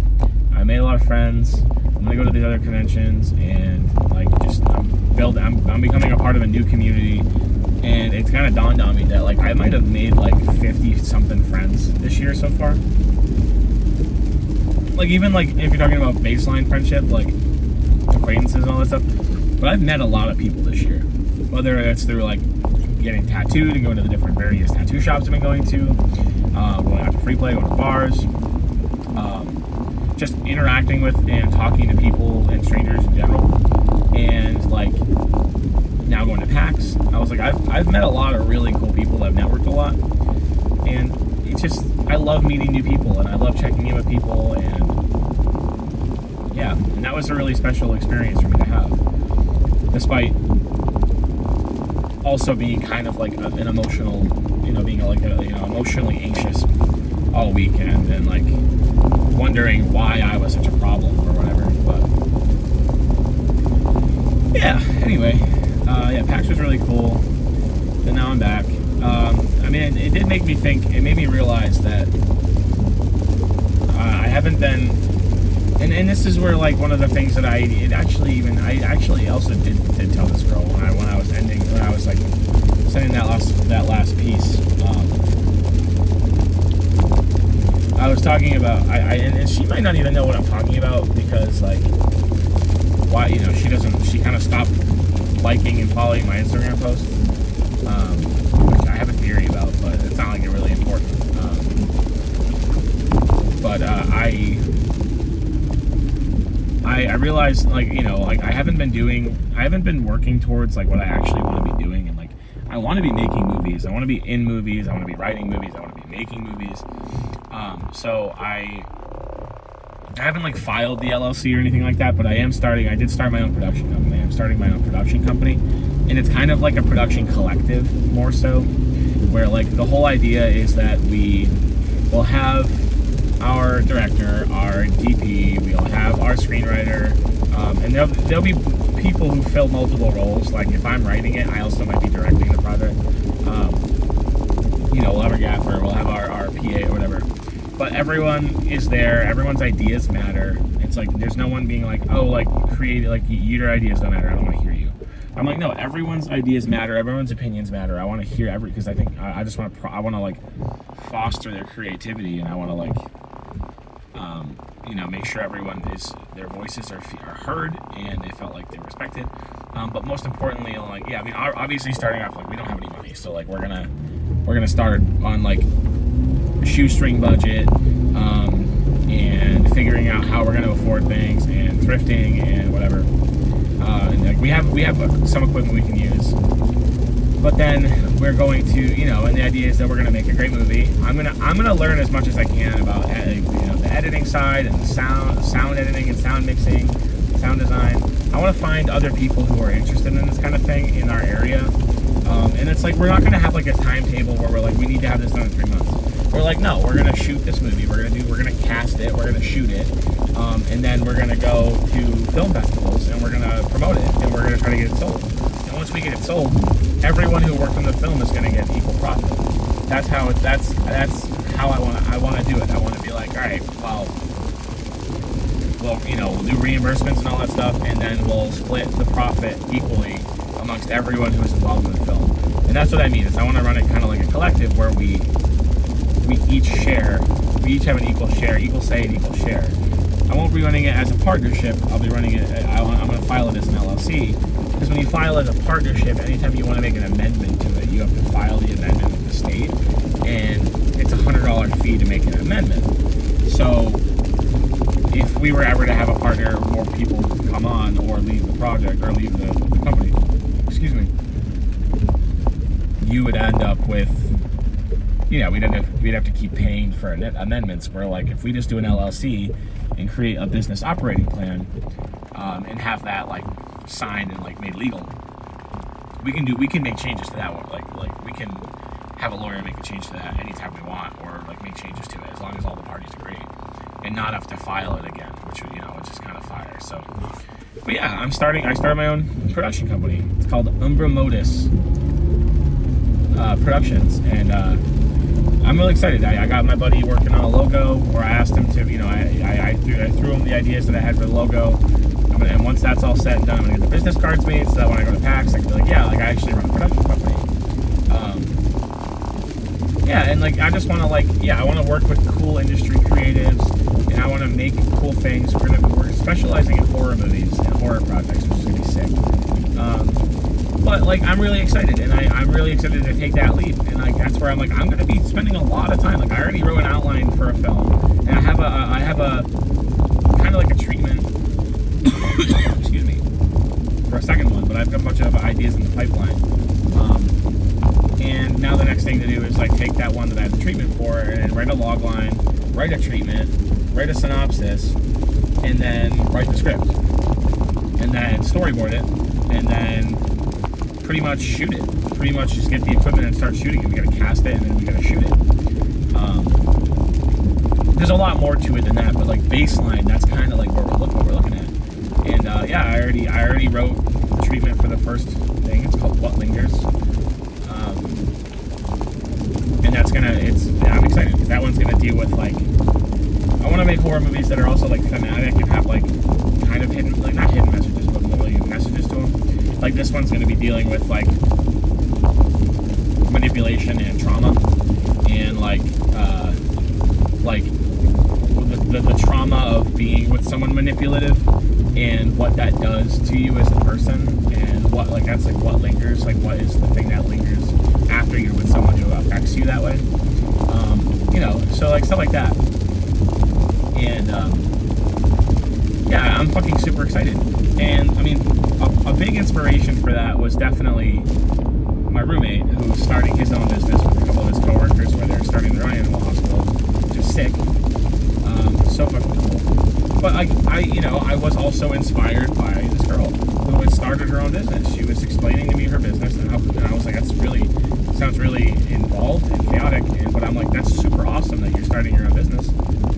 I made a lot of friends. I'm gonna go to these other conventions and like just I'm becoming a part of a new community. And it's kind of dawned on me that like I might have made like 50 something friends this year so far. Like, even like if you're talking about baseline friendship, like acquaintances and all that stuff. But I've met a lot of people this year. Whether it's through like getting tattooed and going to the different various tattoo shops I've been going to, going out to free play, going to bars, just interacting with and talking to people and strangers in general, and like now going to PAX. I was like, I've met a lot of really cool people. I've networked a lot, and it's just, I love meeting new people, and I love checking in with people, and yeah, and that was a really special experience for me to have, despite also being kind of like an emotional, you know, being like a, you know, emotionally anxious all weekend, and like wondering why I was such a problem or whatever. But yeah, anyway, yeah, PAX was really cool. And now I'm back. I mean, it did make me think. It made me realize that I haven't been. And this is where, like, one of the things that I actually also did tell this girl when I was like sending that last piece. I was talking about and she might not even know what I'm talking about, because like, why, you know, she kind of stopped liking and following my Instagram posts, which I have a theory about, but it's not like it's really important. But I realized, like, you know, like I haven't been working towards like what I actually want to be doing, and like I want to be making movies, I want to be in movies, I want to be writing movies, I want to be making movies. So I haven't like filed the LLC or anything like that, but I did start my own production company. I'm starting my own production company, and it's kind of like a production collective more so. where like the whole idea is that we will have our director, our DP, we'll have our screenwriter, and there'll be people who fill multiple roles. Like if I'm writing it, I also might be directing the project. We'll have our gaffer, we'll have our PA or whatever. But everyone is there. Everyone's ideas matter. It's like there's no one being like, oh, like create, like your ideas don't matter. I don't want to hear you. I'm like, no, everyone's ideas matter. Everyone's opinions matter. I want to hear because I think I just want to. I want to like foster their creativity, and I want to like, make sure their voices are heard and they felt like they're respected. But most importantly, like, yeah, I mean, obviously starting off, like, we don't have any money, so like we're gonna start on like a shoestring budget, and figuring out how we're gonna afford things and thrifting and whatever. And like we have some equipment we can use. But then we're going to, and the idea is that we're going to make a great movie. I'm gonna learn as much as I can about the editing side and the sound editing and sound mixing, sound design. I want to find other people who are interested in this kind of thing in our area. And it's like we're not going to have like a timetable where we're like we need to have this done in 3 months. We're like, no, we're going to shoot this movie. We're going to cast it. We're going to shoot it, and then we're going to go to film festivals and we're going to promote it and we're going to try to get it sold. And once we get it sold, everyone who worked on the film is going to get equal profit. That's how I want to do it. I want to be like, all right, well, we'll do reimbursements and all that stuff, and then we'll split the profit equally amongst everyone who is involved in the film. And that's what I mean. Is I want to run it kind of like a collective where we each share. We each have an equal share, equal say, and equal share. I won't be running it as a partnership. I'll be running it. I'm going to file it as an LLC. Because when you file as a partnership, anytime you want to make an amendment to it, you have to file the amendment with the state, and it's a $100 fee to make an amendment. So if we were ever to have a partner, more people come on or leave the project or leave the company, you would end up with, we'd have to keep paying for amendments. Where like if we just do an LLC and create a business operating plan, and have that like signed and like made legal, we can make changes to that one. Like we can have a lawyer make a change to that anytime we want, or like make changes to it as long as all the parties agree, and not have to file it again, which which is kind of fire. So, but yeah, I started my own production company. It's called Umbra Modus Productions, and I'm really excited. I got my buddy working on a logo, or I asked him to, I threw him the ideas that I had for the logo. And once that's all set and done, I'm gonna get the business cards made so that when I go to PAX, I can be like, yeah, like I actually run a production company. And like I just want to I want to work with cool industry creatives, and I want to make cool things. We're specializing in horror movies and horror projects, which is gonna be sick. But like I'm really excited, and I'm really excited to take that leap. And like that's where I'm like I'm gonna be spending a lot of time. Like I already wrote an outline for a film, and I have a kind of like a treatment. Excuse me, for a second one, but I've got a bunch of ideas in the pipeline. And now the next thing to do is like take that one that I have the treatment for and write a log line, write a treatment, write a synopsis, and then write the script, and then storyboard it, and then pretty much shoot it. Pretty much just get the equipment and start shooting it. We gotta cast it and then we gotta shoot it. There's a lot more to it than that, but like baseline, that's kind of like what we're looking at. And I already wrote the treatment for the first thing. It's called What Lingers, and I'm excited because that one's gonna deal with like I want to make horror movies that are also like thematic and have like kind of hidden, like not hidden messages, but more like messages to them. Like this one's gonna be dealing with like manipulation and trauma, and like the trauma of being with someone manipulative and what that does to you as a person, and what like that's like what lingers, like what is the thing that lingers after you're with someone who affects you that way, so like stuff like that. And I'm fucking super excited. And I mean a big inspiration for that was definitely my roommate, who's starting his own business with a couple of his coworkers where they're starting their own animal hospital, which is sick. So fucking cool. But I was also inspired by this girl who had started her own business. She was 16 explaining to me her business, and I was like, that's really, sounds really involved and chaotic, but I'm like, that's super awesome that you're starting your own business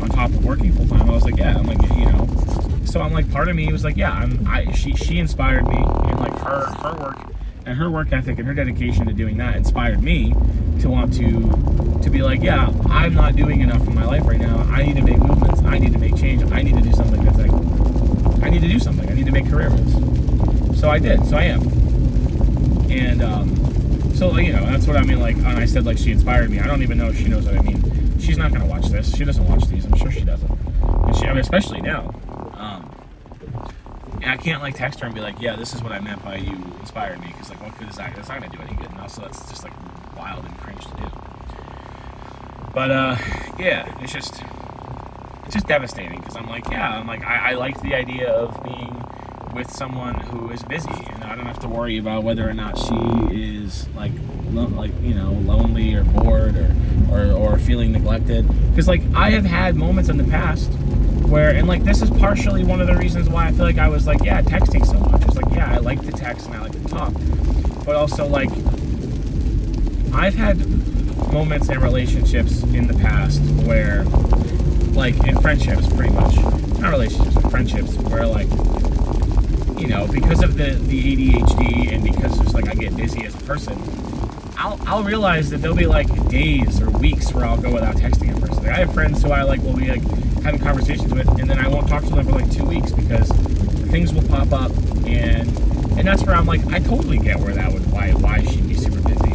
on top of working full time. I was like, yeah, I'm like, you know, so I'm like, part of me was like, yeah, she inspired me, and like her work and her work ethic and her dedication to doing that inspired me to want to be like, yeah, I'm not doing enough in my life right now. I need to make movements. I need to make change. I need to do something that's like, I need to do something. I need to make career moves. So I did. So I am. And so, you know, that's what I mean. Like, when I said, like, she inspired me, I don't even know if she knows what I mean. She's not going to watch this. She doesn't watch these. I'm sure she doesn't. And I mean, especially now. And I can't, like, text her and be like, yeah, this is what I meant by you inspired me. Because, like, what good is that? That's not going to do any good. And also, that's just, like, wild and cringe to do. But, yeah, it's just devastating. Because I'm like, yeah, I like the idea of being with someone who is busy, and I don't have to worry about whether or not she is like you know, lonely or bored or feeling neglected. Because like I have had moments in the past where, and like this is partially one of the reasons why I feel like I was like, yeah, texting so much. It's like, yeah, I like to text and I like to talk, but also like I've had moments in relationships in the past where, like in friendships, pretty much, not relationships, but friendships, where like, you know, because of the ADHD and because just like I get busy as a person, I'll realize that there'll be like days or weeks where I'll go without texting a person. Like, I have friends who I like will be like having conversations with, and then I won't talk to them for like 2 weeks because things will pop up, and that's where I'm like, I totally get where that would why she'd be super busy,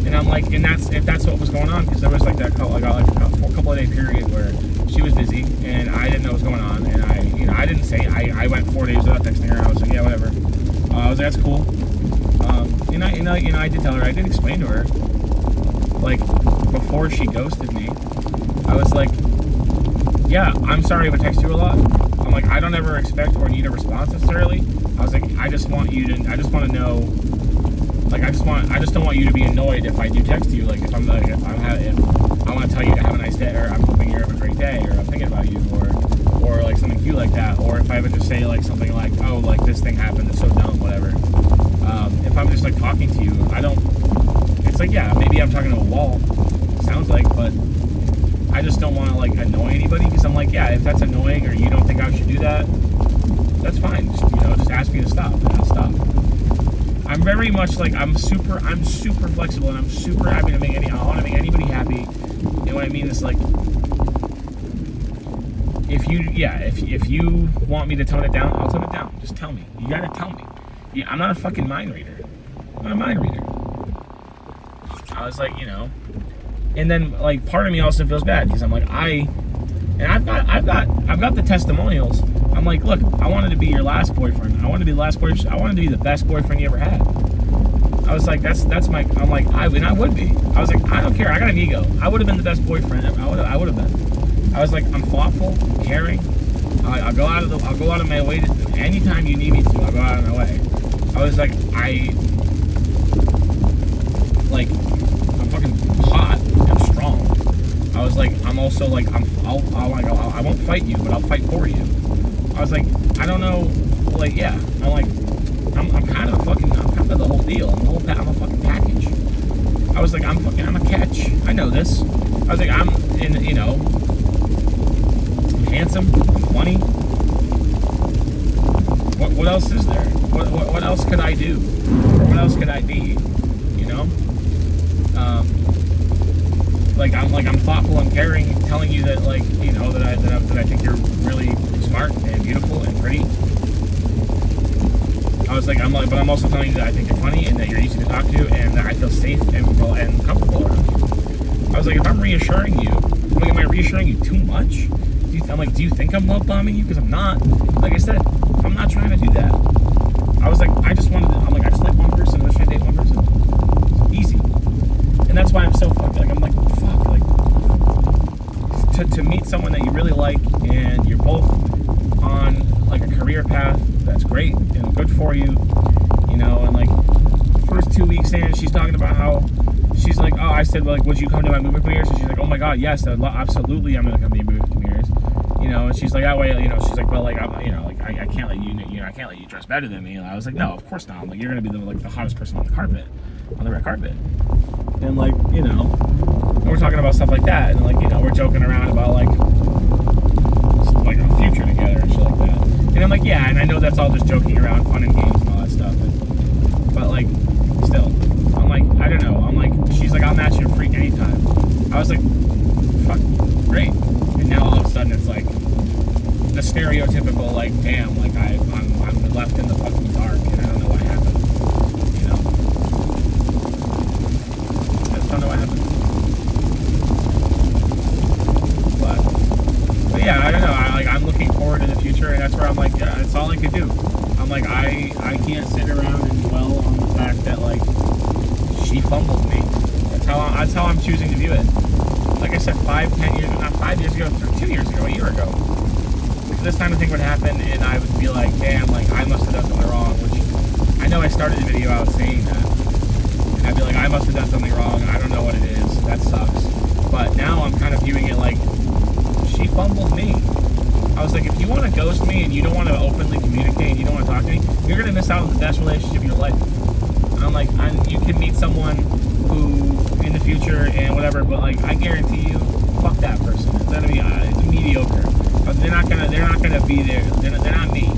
and I'm like, and that's if that's what was going on, because there was like that couple of day period where she was busy and I didn't know what was going on, and I didn't say, I went 4 days without texting her, and I was like, yeah, whatever. I was like, that's cool. I did tell her, I did explain to her, like, before she ghosted me, I was like, yeah, I'm sorry if I text you a lot. I'm like, I don't ever expect or need a response necessarily. I was like, I just want to know, like, I just don't want you to be annoyed if I do text you, like, if I want to tell you to have a nice day, or I'm hoping you have a great day, or I'm thinking about you, or like something cute like that, or if I would just say like something like, oh, like this thing happened, it's so dumb, whatever. If I'm just like talking to you, it's like, yeah, maybe I'm talking to a wall, sounds like, but I just don't want to like annoy anybody, because I'm like, yeah, if that's annoying or you don't think I should do that, that's fine. Just ask me to stop, and I'll stop. I'm very much like, I'm super flexible, and I want to make anybody happy. And what I mean is like, if you want me to tone it down, I'll tone it down. Just tell me. You gotta tell me. Yeah, I'm not a fucking mind reader. I'm not a mind reader. I was like, you know, and then like part of me also feels bad because I'm like, I've got the testimonials. I'm like, look, I wanted to be your last boyfriend. I wanted to be the best boyfriend you ever had. I was like, I'm like, I would be. I was like, I don't care. I got an ego. I would have been the best boyfriend ever. I would have been. I was like, I'm thoughtful, caring. I'll go out of my way anytime you need me to. I'll go out of my way. I was like, I'm fucking hot and strong. I was like, I'm also like, I won't fight you, but I'll fight for you. I was like, I don't know, like, yeah, I'm kind of the whole deal. I'm a fucking package. I was like, I'm a catch. I know this. I was like, I'm handsome, I'm funny. What else is there? What else could I do? Or what else could I be? You know? I'm thoughtful and caring, telling you that, like, you know, that I think you're really smart and beautiful and pretty. I was like, but I'm also telling you that I think you're funny and that you're easy to talk to and that I feel safe and comfortable around you. I was like, if I'm reassuring you, am I reassuring you too much? Do you think I'm love bombing you? Because I'm not. Like I said, I'm not trying to do that. I was like, I just like one person. I'm just trying to date one person. It's easy. And that's why I'm so fucked. Like, I'm like, fuck. Like, to meet someone that you really like and you're both on like a career path that's great and good for you, you know, and like first 2 weeks in, she's talking about how she's like, oh, I said, like, would you come to my movie premieres? And she's like, oh my god, yes, absolutely, I'm gonna come to your movie premieres. You know, and she's like, that way, you know, she's like, well, like, I'm, you know, like, I can't let you, I can't let you dress better than me. And I was like, no, of course not. I'm like, you're gonna be the hottest person on the carpet, on the red carpet. And like, you know, and we're talking about stuff like that, and like, you know, we're joking around about like a future together and shit like that. And I'm like, yeah, and I know that's all just joking around, fun and games and all that stuff. But like, still, I'm like, I don't know. I'm like, she's like, I'll match you a freak anytime. I was like, fuck, great. And now all of a sudden it's like the stereotypical, like, damn, like I'm left in the fucking dark and I don't know what happened. You know, I just don't know what happened. But yeah, I don't know. I'm looking forward to the future, and that's where I'm like, yeah, that's all I could do. I'm like, I can't sit around and dwell on the fact that like she fumbled me. That's how I'm choosing to view it. Like I said, 5 years ago, 2 years ago, a year ago, this kind of thing would happen, and I would be like, damn, like I must have done something wrong. Which I know I started the video out saying that, and I'd be like, I must have done something wrong. I don't know what it is. That sucks. But now I'm kind of viewing it like she fumbled me. I was like, if you want to ghost me and you don't want to openly communicate and you don't want to talk to me, you're going to miss out on the best relationship of your life. And I'm like, you can meet someone who, in the future and whatever, but like, I guarantee you, fuck that person. It's going to be it's mediocre. They're not gonna be there. They're not me.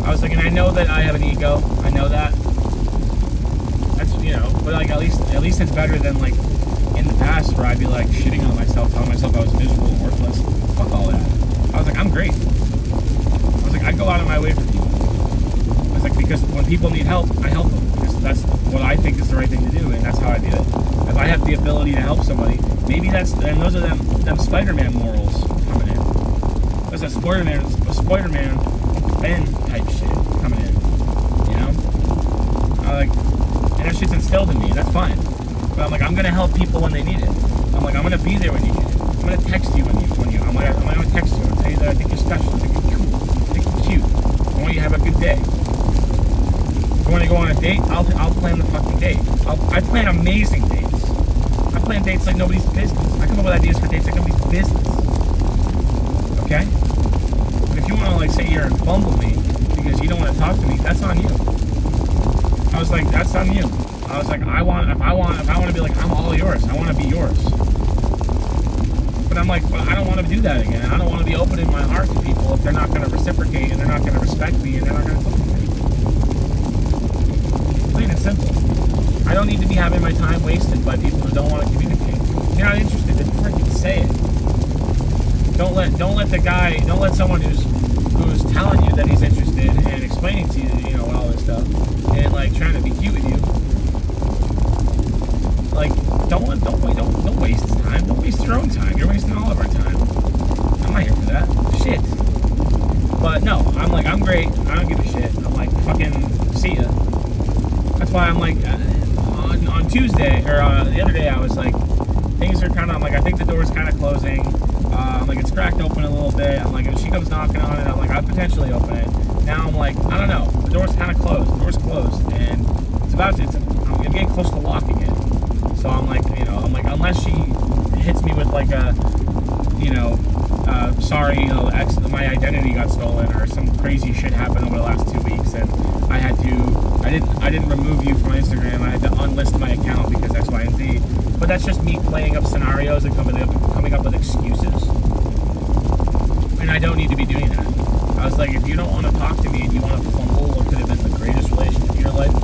I was like, and I know that I have an ego. I know that. That's, you know, but like at least it's better than like in the past where I'd be like shitting on myself, telling myself I was miserable and worthless. Fuck all that. I was like, I'm great. I was like, I go out of my way for people. I was like, because when people need help, I help them. Because that's what I think is the right thing to do, and that's how I do it. If I have the ability to help somebody, maybe and those are them Spider-Man morals coming in. There's a Spider-Man Ben type shit coming in. You know? And that shit's instilled in me, and that's fine. But I'm like, I'm gonna help people when they need it. I'm like, I'm gonna be there when you need it. I'm gonna text you when you. I'm gonna text you and tell you that I think you're special, I think you're cool, I think you're cute. I want you to have a good day. If you want to go on a date, I'll plan the fucking date. I plan amazing dates. I plan dates like nobody's business. I come up with ideas for dates like nobody's business. Okay? But if you want to like sit here and fumble me because you don't want to talk to me, that's on you. I was like, that's on you. I was like, if I want to be like, I'm all yours. I want to be yours. But I'm like, but I don't want to do that again. I don't want to be opening my heart to people if they're not going to reciprocate and they're not going to respect me and they're not going to talk to me. Plain and simple. I don't need to be having my time wasted by people who don't want to communicate. If you're not interested, then freaking say it. Don't let someone who's telling you that he's interested and explaining to you, you know, all this stuff, and like trying to be cute with you. Like, don't waste his time. Don't waste your own time. You're wasting all of our time. I'm not here for that. Shit. But no, I'm like, I'm great. I don't give a shit. I'm like, fucking see ya. That's why I'm like, on Tuesday, or the other day, I was like, things are kind of, I'm like, I think the door's kind of closing. I'm like, it's cracked open a little bit. I'm like, if she comes knocking on it, I'm like, I'd potentially open it. Now I'm like, I don't know. The door's kind of closed. The door's closed. And I'm getting close to locking it. So I'm like, you know, unless she hits me with like a, you know, sorry, you know, my identity got stolen or some crazy shit happened over the last 2 weeks and I didn't remove you from my Instagram. I had to unlist my account because X, Y, and Z. But that's just me playing up scenarios and coming up with excuses. And I don't need to be doing that. I was like, if you don't want to talk to me and you want to fumble what could have been the greatest relationship in your life,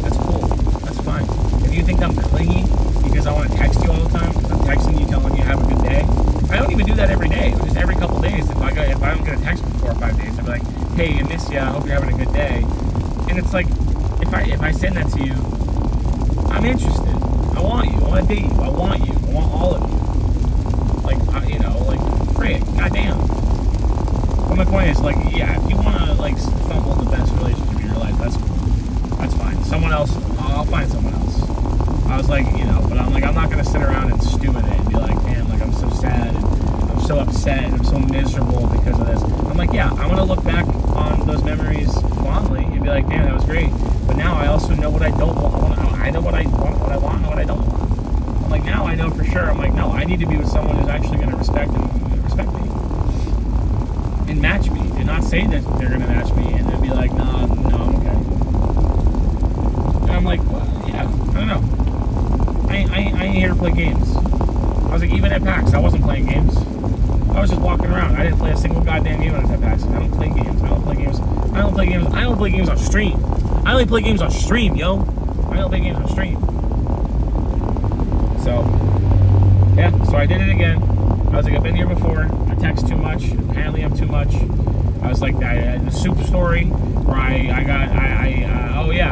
that's cool. That's fine. If you think I'm clingy because I want to text you all the time, I'm texting you telling you have a good day. I don't even do that every day. Just every couple days. If I don't get a text for 4 or 5 days, I'll be like, hey, I miss you. I hope you're having a good day. And it's like, if I send that to you, I'm interested. I want you. I want to date you. I want you. I want all of you. Like, you know, like, frick, goddamn. But my point is, like, yeah, if you want to, like, fumble the best relationship in your life, that's cool. That's fine. Someone else, I'll find someone else. I was like, you know, but I'm like, I'm not going to sit around and stew in it and be like, damn, like, I'm so sad and I'm so upset and I'm so miserable because of this. I'm like, yeah, I'm going to look back on those memories fondly and be like, damn, that was great. But now I also know what I don't want. I know what I want, what I want, and what I don't want. I'm like, now I know for sure. I'm like, no, I need to be with someone who's actually going to respect me. and match me, and not say that they're gonna match me, and then be like, no, I'm okay. And I'm like, well, yeah, I don't know. I ain't here to play games. I was like, even at PAX, I wasn't playing games. I was just walking around. I didn't play a single goddamn game when I was at PAX. I don't play games. I don't play games on stream. I only play games on stream, yo. I don't play games on stream. So, yeah, so I did it again. I was like, I've been here before. I text too much. Apparently I'm too much. I was like, the soup story where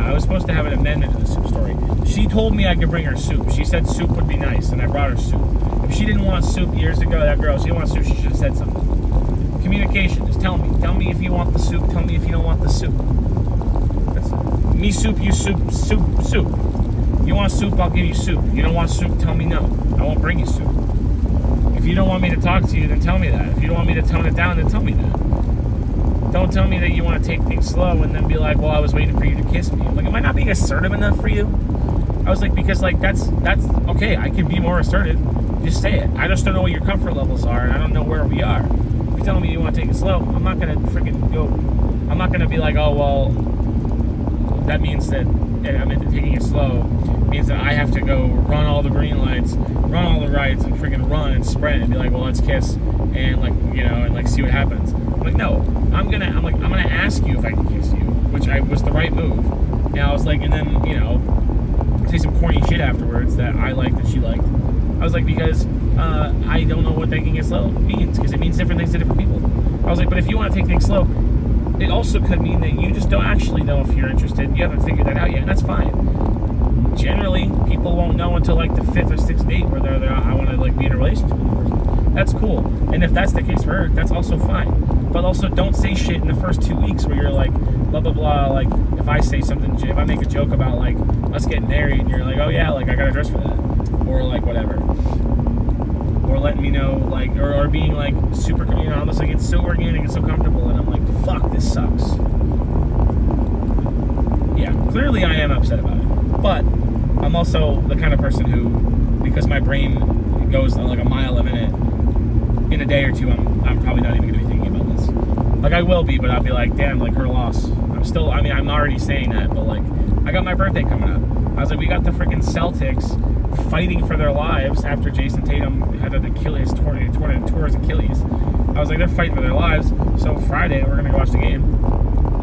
I was supposed to have an amendment to the soup story. She told me I could bring her soup. She said soup would be nice, and I brought her soup. If she didn't want soup years ago, that girl, she didn't want soup, she should have said something. Communication, just tell me. Tell me if you want the soup, tell me if you don't want the soup. That's me soup, you soup. You want soup, I'll give you soup. You don't want soup, tell me no. I won't bring you soup. If you don't want me to talk to you, then tell me that. If you don't want me to tone it down, then tell me that. Don't tell me that you want to take things slow and then be like, well, I was waiting for you to kiss me. I'm like, am I not being assertive enough for you? I was like, because like that's okay, I can be more assertive. Just say it. I just don't know what your comfort levels are, and I don't know where we are. If you're telling me you want to take it slow, I'm not gonna freaking go. I'm not gonna be like, oh well, that means that taking it slow means that I have to go run all the green lights, run all the rights, and freaking run and sprint and be like, well, let's kiss and like and like see what happens. I'm like, no, I'm gonna ask you if I can kiss you, which was the right move. And I was like, and then say some corny shit afterwards that I liked and she liked. I was like, because I don't know what taking it slow means, because it means different things to different people. I was like, but if you want to take things slow, it also could mean that you just don't actually know if you're interested. You haven't figured that out yet, and that's fine. Generally, people won't know until like the 5th or 6th date where I want to like be in a relationship with the person. That's cool, and if that's the case for her, that's also fine. But also, don't say shit in the first 2 weeks where you're like, blah blah blah. Like, if I say something, if I make a joke about like us getting married, and you're like, oh yeah, like I got a dress for that, or like whatever. Or letting me know, like, or being like super, I'm just like, it's so organic, it's so comfortable, and I'm like, fuck, this sucks. Yeah, clearly I am upset about it, but I'm also the kind of person who, because my brain goes like a mile a minute, in a day or two, I'm probably not even gonna be thinking about this. Like, I will be, but I'll be like, damn, like, her loss. I'm already saying that, but like, I got my birthday coming up. I was like, we got the freaking Celtics fighting for their lives after Jason Tatum had to tore his Achilles. I was like, they're fighting for their lives. So Friday, we're gonna go watch the game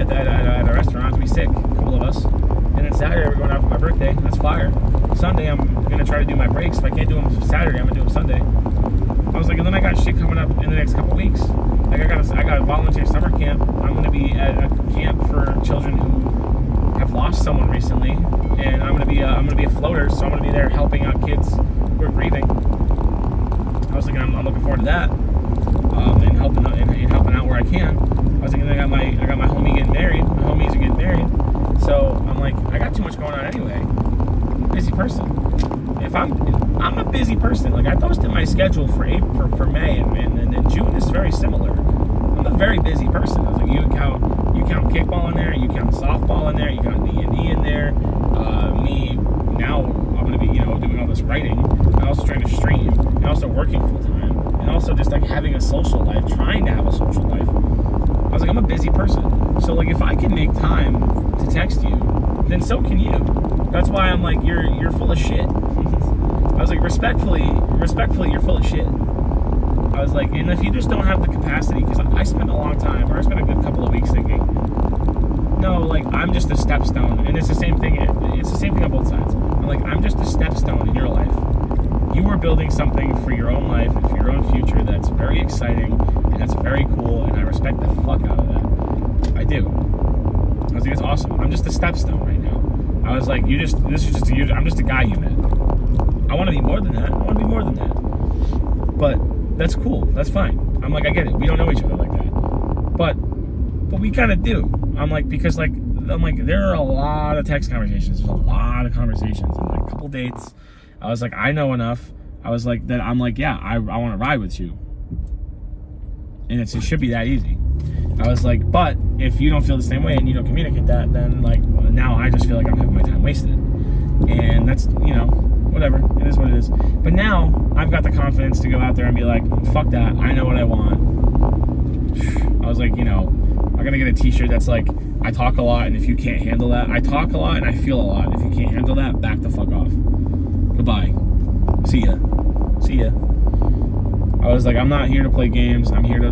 at a restaurant. It's gonna be sick, a couple of us. And then Saturday, we're going out for my birthday. That's fire. Sunday, I'm gonna try to do my breaks. If I can't do them Saturday, I'm gonna do them Sunday. I was like, and then I got shit coming up in the next couple of weeks. Like, I got a volunteer summer camp. I'm gonna be at a camp for children who have lost someone recently, and I'm gonna be a floater, so I'm gonna be there helping out kids who are grieving. I was thinking, I'm looking forward to that, and helping out where I can. I was thinking, I got my homie getting married. My homies are getting married, so I'm like, I got too much going on anyway. I'm a busy person. I'm a busy person. Like, I posted my schedule for May, and June is very similar. I'm a very busy person. I was like, you count kickball in there, you count softball in there, you count D&D in there. Me now, I'm gonna be doing all this writing, and also trying to stream, and also working full time, and also just like having a social life, trying to have a social life. I was like, I'm a busy person, so like if I can make time to text you, then so can you. That's why I'm like, you're full of shit. I was like, respectfully, you're full of shit. I was like, and if you just don't have the capacity, because I spent a long time, or I spent a good couple of weeks thinking, no, like, I'm just a stepstone, and it's the same thing on both sides. I'm like, I'm just a stepstone in your life. You are building something for your own life and for your own future that's very exciting, and that's very cool, and I respect the fuck out of that. I do. I was like, it's awesome. I'm just a stepstone right now. I was like, I'm just a guy you met. I want to be more than that. But that's cool. That's fine. I'm like, I get it. We don't know each other like that. But we kind of do. I'm like, because like, there are a lot of text conversations. There's a lot of conversations and like a couple dates. I was like, I know enough. I was like, that I'm like, yeah, I want to ride with you. And it should be that easy. I was like, but if you don't feel the same way and you don't communicate that, then like, now I just feel like I'm having my time wasted. And that's, whatever, it is what it is. But now I've got the confidence to go out there and be like, fuck that, I know what I want. I was like, I'm gonna get a t-shirt that's like, I talk a lot, and if you can't handle that, I talk a lot and I feel a lot, and if you can't handle that, back the fuck off. Goodbye. See ya. I was like, I'm not here to play games. I'm here to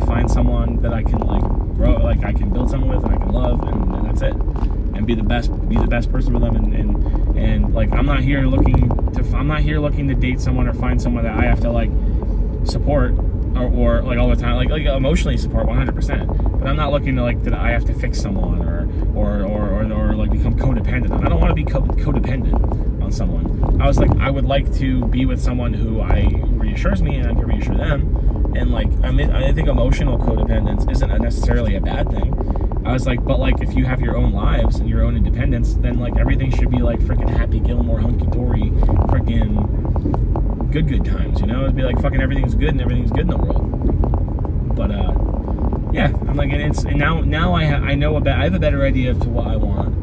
find someone that I can like grow, like I can build someone with, and I can love, and that's it. And be the best person for them, and like I'm not here looking to date someone or find someone that I have to like support or like all the time, like emotionally support 100%. But I'm not looking to like that I have to fix someone or like become codependent. I don't want to be codependent on someone. I was like, I would like to be with someone who reassures me and I can reassure them. And like I think emotional codependence isn't necessarily a bad thing. I was like, but like if you have your own lives and your own independence, then like everything should be like freaking Happy Gilmore, hunky dory, freaking good times, It'd be like fucking everything's good and everything's good in the world. But yeah, I'm like, and now I have a better idea of to what I want,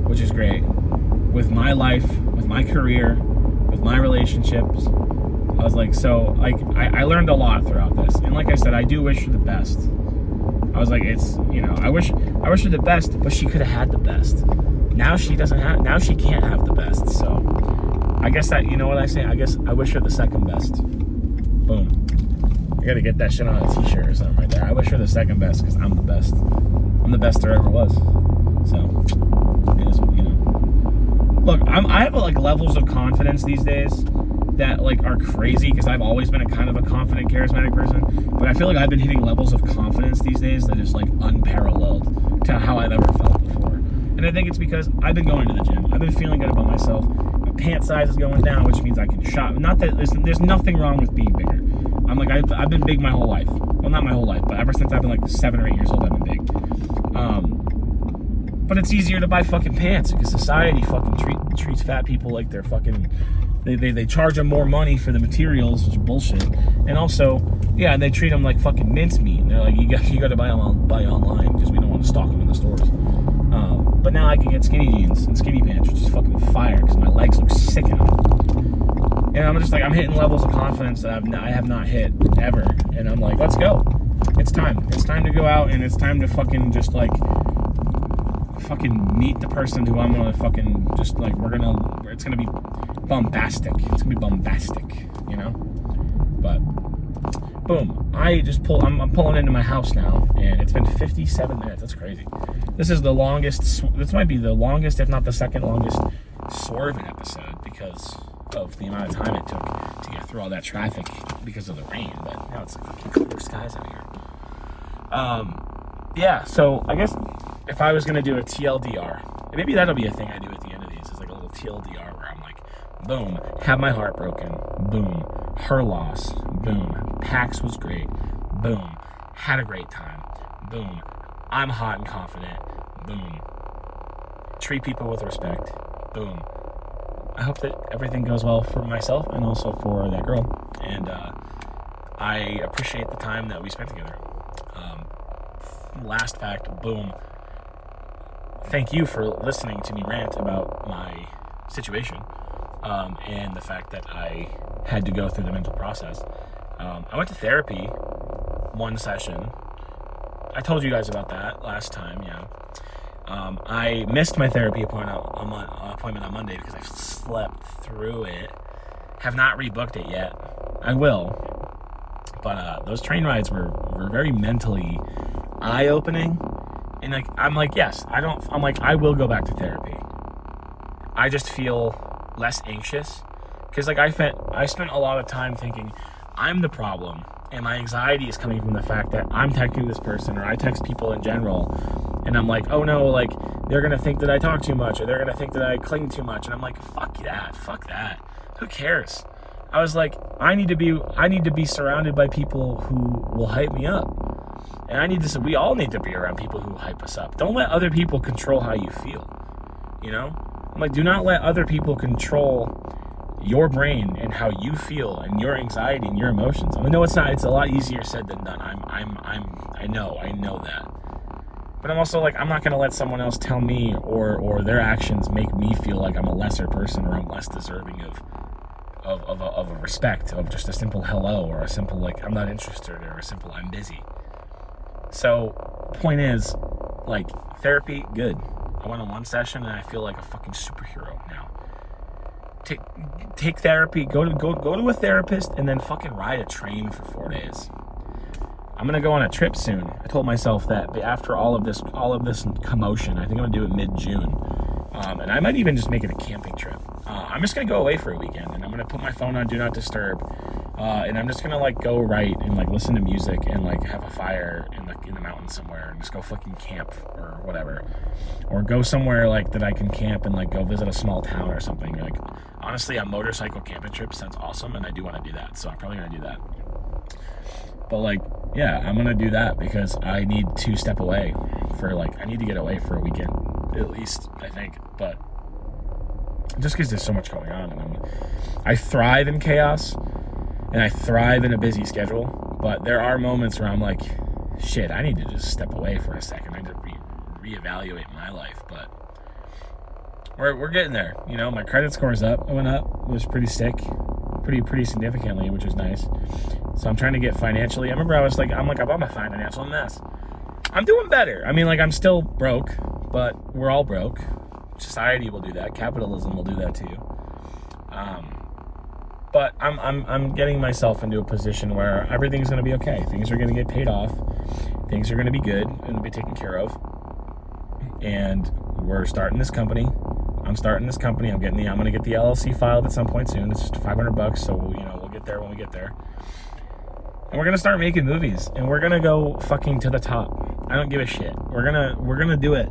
which is great. With my life, with my career, with my relationships. I was like, so like I learned a lot throughout this, and like I said, I do wish her the best. I was like, it's I wish her the best, but she could have had the best. Now she can't have the best. So I guess that, what I say? I guess I wish her the second best. Boom. I gotta get that shit on a t-shirt or something right there. I wish her the second best because I'm the best. I'm the best there ever was. So it is, Look, I have like levels of confidence these days that like are crazy because I've always been a kind of a confident, charismatic person. But I feel like I've been hitting levels of confidence these days that is like unparalleled to how I've ever felt before. And I think it's because I've been going to the gym. I've been feeling good about myself. My pant size is going down, which means I can shop. Not that there's nothing wrong with being bigger. I'm like, I've been big my whole life. Well, not my whole life, but ever since I've been like 7 or 8 years old, I've been big. But it's easier to buy fucking pants because society fucking treats fat people like they're fucking. They charge them more money for the materials, which is bullshit. And also, yeah, they treat them like fucking mincemeat. And they're like, you got to buy online because we don't want to stock them in the stores. But now I can get skinny jeans and skinny pants, which is fucking fire because my legs look sick in them. And I'm just like, I'm hitting levels of confidence that I have not hit ever. And I'm like, let's go. It's time. It's time to go out, and it's time to fucking just like fucking meet the person who I'm gonna fucking just like it's gonna be bombastic. It's gonna be bombastic, But boom, I'm pulling into my house now, and it's been 57 minutes. That's crazy. This is the longest. This might be the longest, if not the second longest, Swervin episode because of the amount of time it took to get through all that traffic because of the rain. But now it's like fucking clear skies out here. Yeah. So I guess if I was gonna do a TLDR, maybe that'll be a thing I do at the end of these. It's like a little TLDR where I'm like, boom, have my heart broken. Boom, her loss. Boom, PAX was great. Boom, had a great time. Boom, I'm hot and confident. Boom, treat people with respect. Boom. I hope that everything goes well for myself and also for that girl. And I appreciate the time that we spent together. Last fact, boom. Thank you for listening to me rant about my situation and the fact that I had to go through the mental process. I went to therapy 1 session. I told you guys about that last time, yeah. I missed my therapy appointment on Monday because I slept through it. Have not rebooked it yet. I will. But those train rides were very mentally eye-opening. And like I'm like, yes, I will go back to therapy. I just feel less anxious. Because like I spent a lot of time thinking I'm the problem. And my anxiety is coming from the fact that I'm texting this person or I text people in general. And I'm like, oh no, like they're going to think that I talk too much or they're going to think that I cling too much. And I'm like, fuck that. Who cares? I was like, I need to be surrounded by people who will hype me up. And we all need to be around people who hype us up. Don't let other people control how you feel. I'm like, do not let other people control your brain and how you feel and your anxiety and your emotions. I know it's a lot easier said than done. I know that. But I'm also like, I'm not going to let someone else tell me or their actions make me feel like I'm a lesser person or I'm less deserving of a respect, of just a simple hello or a simple like I'm not interested or a simple I'm busy. So, point is, like, therapy, good. I went on one session and I feel like a fucking superhero now. Take therapy, go to a therapist, and then fucking ride a train for 4 days. I'm gonna go on a trip soon. I told myself that after all of this commotion, I think I'm gonna do it mid-June, and I might even just make it a camping trip. I'm just gonna go away for a weekend, and I'm gonna put my phone on Do Not Disturb, and I'm just gonna like go write and like listen to music and like have a fire in the mountains somewhere and just go fucking camp or whatever, or go somewhere like that I can camp and like go visit a small town or something. Like honestly, a motorcycle camping trip sounds awesome, and I do want to do that, so I'm probably gonna do that. But like, yeah, I'm gonna do that because I need to step away I need to get away for a weekend at least, I think. But just because there's so much going on, and I thrive in chaos and I thrive in a busy schedule, but there are moments where I'm like, shit, I need to just step away for a second. I need to reevaluate my life. But we're getting there. You know, my credit score is up. It went up. It was pretty sick, pretty significantly, which is nice. So I'm trying to get financially. I remember I'm a financial mess. I'm doing better. I mean, like, I'm still broke, but we're all broke. Society will do that. Capitalism will do that to you. But I'm getting myself into a position where everything's going to be okay. Things are going to get paid off. Things are going to be good and be taken care of. And we're starting this company. I'm starting this company. I'm going to get the LLC filed at some point soon. It's just $500, so we'll get there when we get there. And we're gonna start making movies, and we're gonna go fucking to the top. I don't give a shit. We're gonna do it.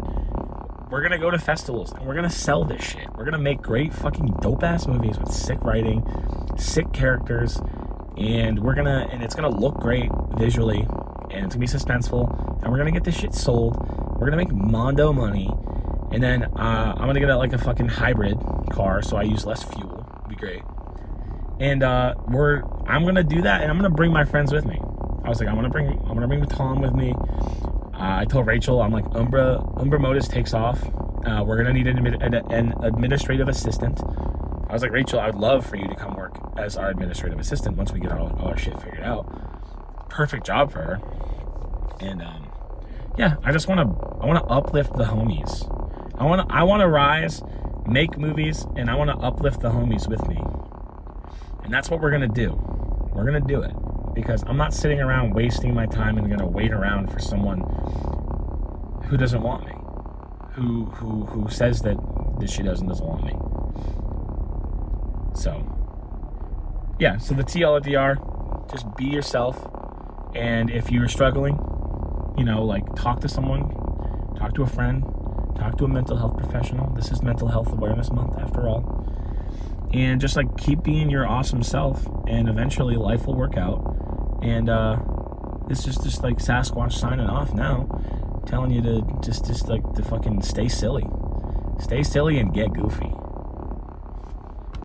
We're gonna go to festivals, and we're gonna sell this shit. We're gonna make great fucking dope ass movies with sick writing, sick characters, and it's gonna look great visually, and it's gonna be suspenseful, and we're gonna get this shit sold. We're gonna make mondo money, and then I'm gonna get a fucking hybrid car so I use less fuel. It'd be great. And I'm gonna do that, and I'm gonna bring my friends with me. I was like, I'm gonna bring Tom with me. I told Rachel, I'm like, Umbra Modus takes off. We're gonna need an administrative assistant. I was like, Rachel, I would love for you to come work as our administrative assistant once we get all our shit figured out. Perfect job for her. And yeah, I wanna uplift the homies. I wanna rise, make movies, and I wanna uplift the homies with me. And that's what we're gonna do. We're gonna do it because I'm not sitting around wasting my time and gonna wait around for someone who doesn't want me, who says that she doesn't want me. So yeah, so the TLDR, just be yourself. And if you're struggling, like, talk to someone, talk to a friend, talk to a mental health professional. This is Mental Health Awareness Month after all. And just like keep being your awesome self, and eventually life will work out. And this is just like Sasquonch signing off now, telling you to just like to fucking stay silly and get goofy.